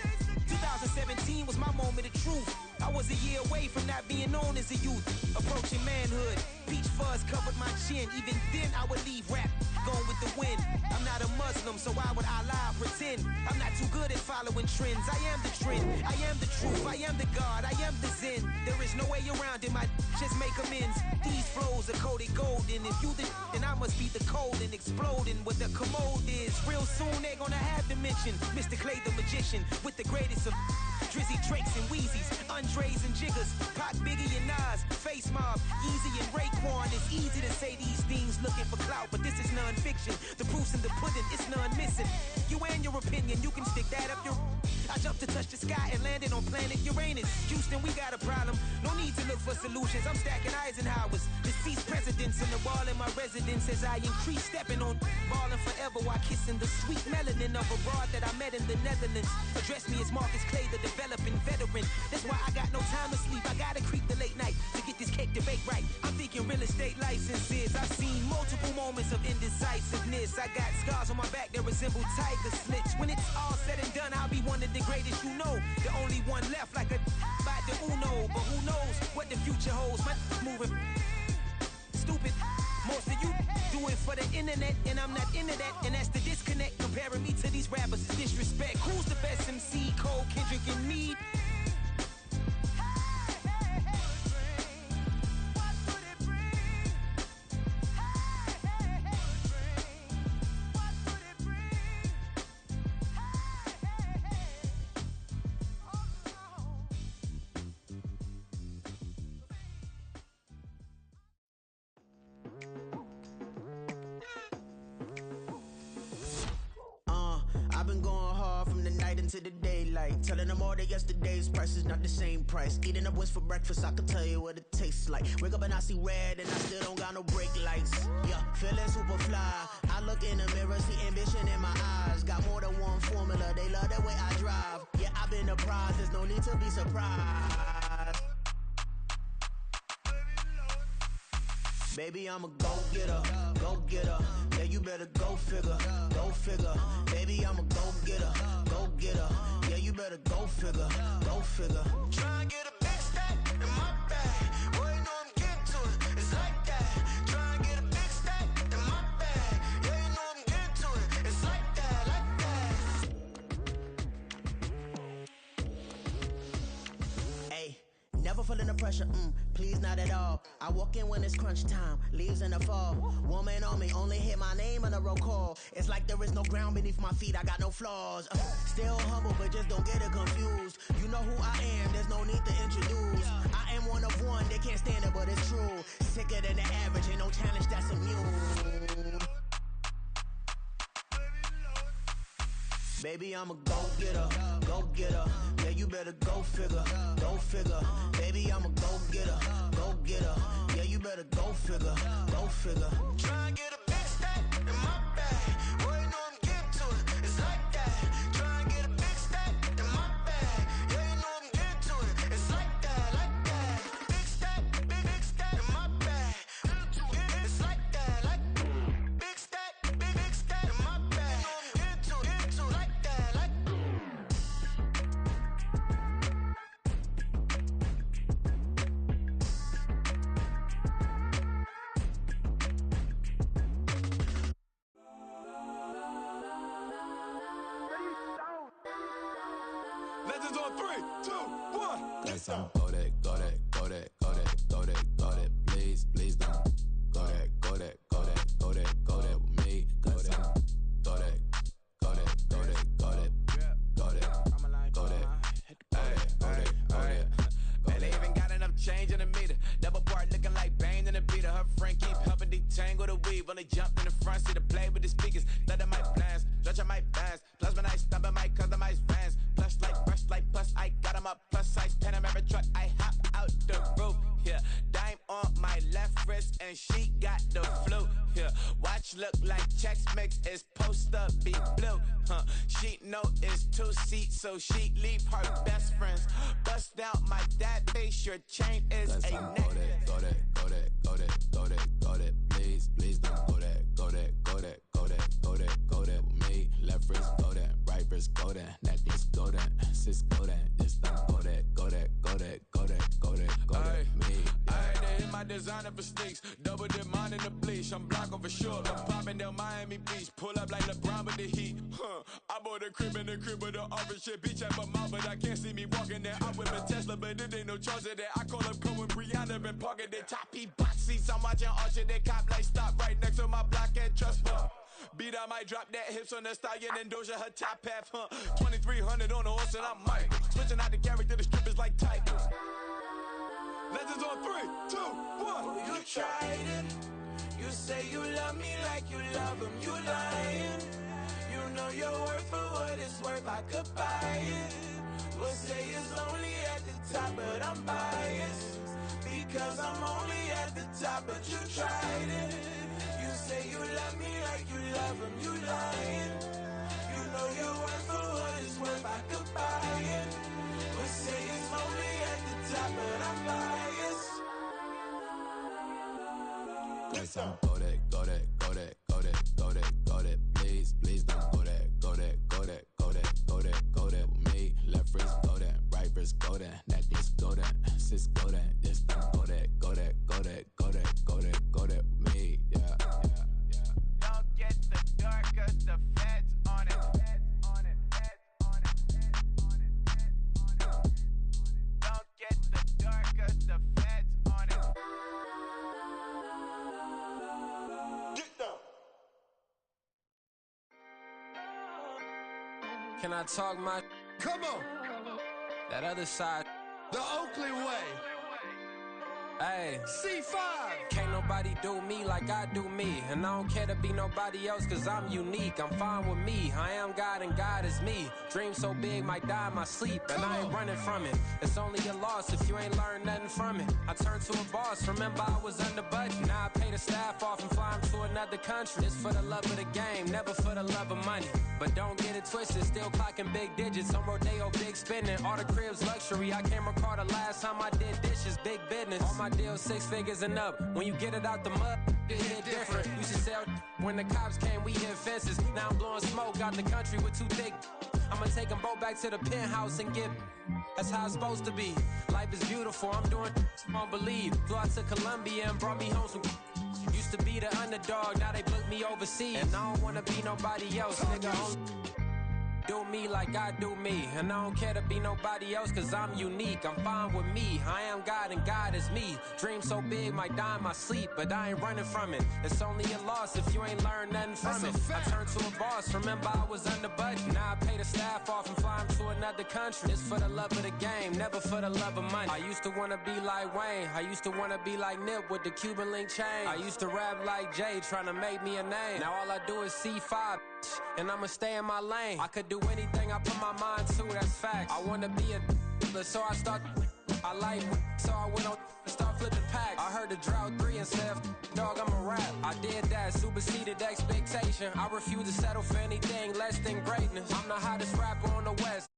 Speaker 12: 2017 was my moment of truth. I was a year away from not being known as a youth. Approaching manhood, peach fuzz covered my chin. Even then I would leave rap, going with the wind. I'm not a Muslim, so why would I lie or pretend? I'm not too good at following trends. I am the trend, I am the truth, I am the God, I am the Zen. There is no way around it, my just make amends. These flows are coated golden. If you then I must be the cold and exploding what the commode is. Real soon they gonna have to mention Mr. Clay the magician with the greatest of Drizzy, Drakes, and Wheezies, Andres and Jiggers, Pac, Biggie, and Nas, Face Mob, Easy and Raekwon. It's easy to say these things looking for clout, but this is non-fiction. The proof's in the pudding, it's none missing. You and your opinion, you can stick that up your... I jumped to touch the sky and landed on planet Uranus. Houston, we got a problem. No need to look for solutions. I'm stacking Eisenhowers, deceased presidents in the wall in my residence as I increase stepping on balling forever while kissing the sweet melanin of a broad that I met in the Netherlands. Address me as Marcus Clay, the developing veteran. That's why I got no time to sleep. I gotta creep the late night to get this cake debate right. I'm thinking real estate licenses. I've seen multiple moments of indecisiveness. I got scars on my back that resemble tiger slits. When it's all said and done, I'll be one of the greatest you know. The only one left like a by the Uno. But who knows what the future holds? My moving stupid. Most of you do it for the internet, and I'm not into that. And that's the disconnect. Comparing me to these rappers is disrespect. Who's the best MC? Cole, Kendrick, and me?
Speaker 10: I've been going hard from the night into the daylight, telling them all that yesterday's price is not the same price. Eating up what's for breakfast, I can tell you what it tastes like. Wake up and I see red and I still don't got no brake lights. Yeah, feeling super fly. I look in the mirror, see ambition in my eyes. Got more than one formula, they love the way I drive. Yeah, I've been a prize, there's no need to be surprised. Baby, I'm a go-getter, go-getter. Yeah, you better go figure, go figure. Baby, I'm a go-getter, go-getter. Yeah, you better go figure, go figure. Try and get a big stack in my bag. Boy, you know I'm getting to it, it's like that. Try and get a big stack in my bag. Yeah, you know I'm getting to it, it's like that, like that. Hey, never feeling the pressure, please not at all. I walk in when it's crunch time, leaves in the fall. Woman on me, only hit my name on a roll call. It's like there is no ground beneath my feet, I got no flaws. Still humble, but just don't get it confused. You know who I am, there's no need to introduce. I am one of one, they can't stand it, but it's true. Sicker than the average, ain't no challenge that's immune. Baby, I'm a go-getter, go-getter. Yeah, you better go figure, go figure. Baby, I'm a go-getter, go-getter. Yeah, you better go figure, go figure. Try and get a big stack in my bag. Boy, you know I'm getting to it, it's like that. Try and get a big stack in my bag. Yeah, you know I'm getting to it, it's like that, like that. Big stack in my bag. It's like that, like big stack in my bag. You know I'm getting to it, like that, like.
Speaker 9: Legends on 3, 2, 1.
Speaker 13: That's on go that, go that, go that, go that, go that, go that. Please, please don't go that, go that, go that, go that, go that with me. Go that, go that, go that, go that, go that, go that, go that.
Speaker 14: Man, they even got enough change in the meter. Double part looking like Bane in the beater. Her friend keep helping detangle the weave. Only jumped in the front seat to play with the speakers. Let my plans, stretch on my bands. Plus when I stumble, my customized vans. Plush like brush like plus, I got them up plus size. Panamera truck, I hop out the roof. Yeah, dime on my left wrist and she got the flu. Yeah, watch look like Chex Mix is supposed to be blue. She know it's 2 seats, so she leave her best friends. Bust down my dad face, your chain is a neck.
Speaker 13: Go that, go that, go that, go that, go that, go that. Please, please don't wrist golden, right wrist golden, necklace golden, sis golden, this done golden, golden, golden, golden, golden, golden, me.
Speaker 14: I had to hit my designer for sneaks, double dip mine in the bleach. I'm block over short, I'm popping down Miami Beach, pull up like LeBron with the heat. I bought a crib in the crib with the office shit, beach at my mouth, but I can't see me walking there. I whip a Tesla, but it ain't no charge of that. I call up Cohen, Brianna, been parking the top P box seats. I'm watching Archer, they cop like stop right next to my block at Trust Fund. Beat, I might drop that hips on the stallion and Doja her top half, 2300 on the horse and I'm Mike. Switching out the character, the strippers like Tigers. Legends on 3, 2, 1.
Speaker 12: You tried it. You say you love me like you love him. You lying. You know your worth for what it's worth. I could buy it. We'll say it's only at the top, but I'm biased because I'm only at the top. But you tried it. You say you love me like you love him. You lying. You know your worth for what it's worth. I could buy it. We'll say it's only at the top, but I'm biased.
Speaker 13: Yes, I'm go that, go that, go that, go that, go that, go that, please, please don't go that, go that, go that, go that, go that, go that with me. Left wrist go that, right wrist go that, necklace go that, sis go that, this done go that, go that, go that, go that, go that, go that with me. Yeah, yeah, yeah.
Speaker 14: Don't get the dark, cause the feds on it. Don't get the dark, cause the feds on it.
Speaker 12: Can I talk my?
Speaker 15: Come on.
Speaker 12: That other side.
Speaker 15: The Oakley way.
Speaker 12: Hey.
Speaker 15: C5.
Speaker 12: Can't nobody do me like I do me. And I don't care to be nobody else cause I'm unique. I'm fine with me. I am God and God is me. Dream so big might die in my sleep. And I ain't running from it. It's only a loss if you ain't learned nothing from it. I turned to a boss. Remember I was under budget. Now I pay the staff off and fly them to another country. It's for the love of the game, never for the love of money. But don't get it twisted. Still clocking big digits. On Rodeo, big spending. All the cribs luxury. I can't recall the last time I did dishes. Big business. All my deals 6 figures and up. When you get it out the mud, it hit different. Used to sell when the cops came, we hit fences. Now I'm blowing smoke out the country with 2 thick. I'ma take them both back to the penthouse and get. That's how it's supposed to be. Life is beautiful. I'm doing won't believe. Flew out to Colombia and brought me home some. Used to be the underdog, now they book me overseas. And I don't wanna be nobody else, nigga. Do me like I do me. And I don't care to be nobody else cause I'm unique. I'm fine with me. I am God and God is me. Dream so big might die in my sleep, but I ain't running from it. It's only a loss if you ain't learned nothing from it. I turned to a boss. Remember I was under budget. Now I pay the staff off and fly them to another country. It's for the love of the game, never for the love of money. I used to wanna be like Wayne. I used to wanna be like Nip with the Cuban link chain. I used to rap like Jay, trying to make me a name. Now all I do is C5, and I'ma stay in my lane. I could do anything I put my mind to, that's facts. I wanna be a so I start. I like so I went on start flipping packs. I heard the drought 3 and said, dog, I'm a rap. I did that, superseded expectation. I refuse to settle for anything less than greatness. I'm the hottest rapper on the West.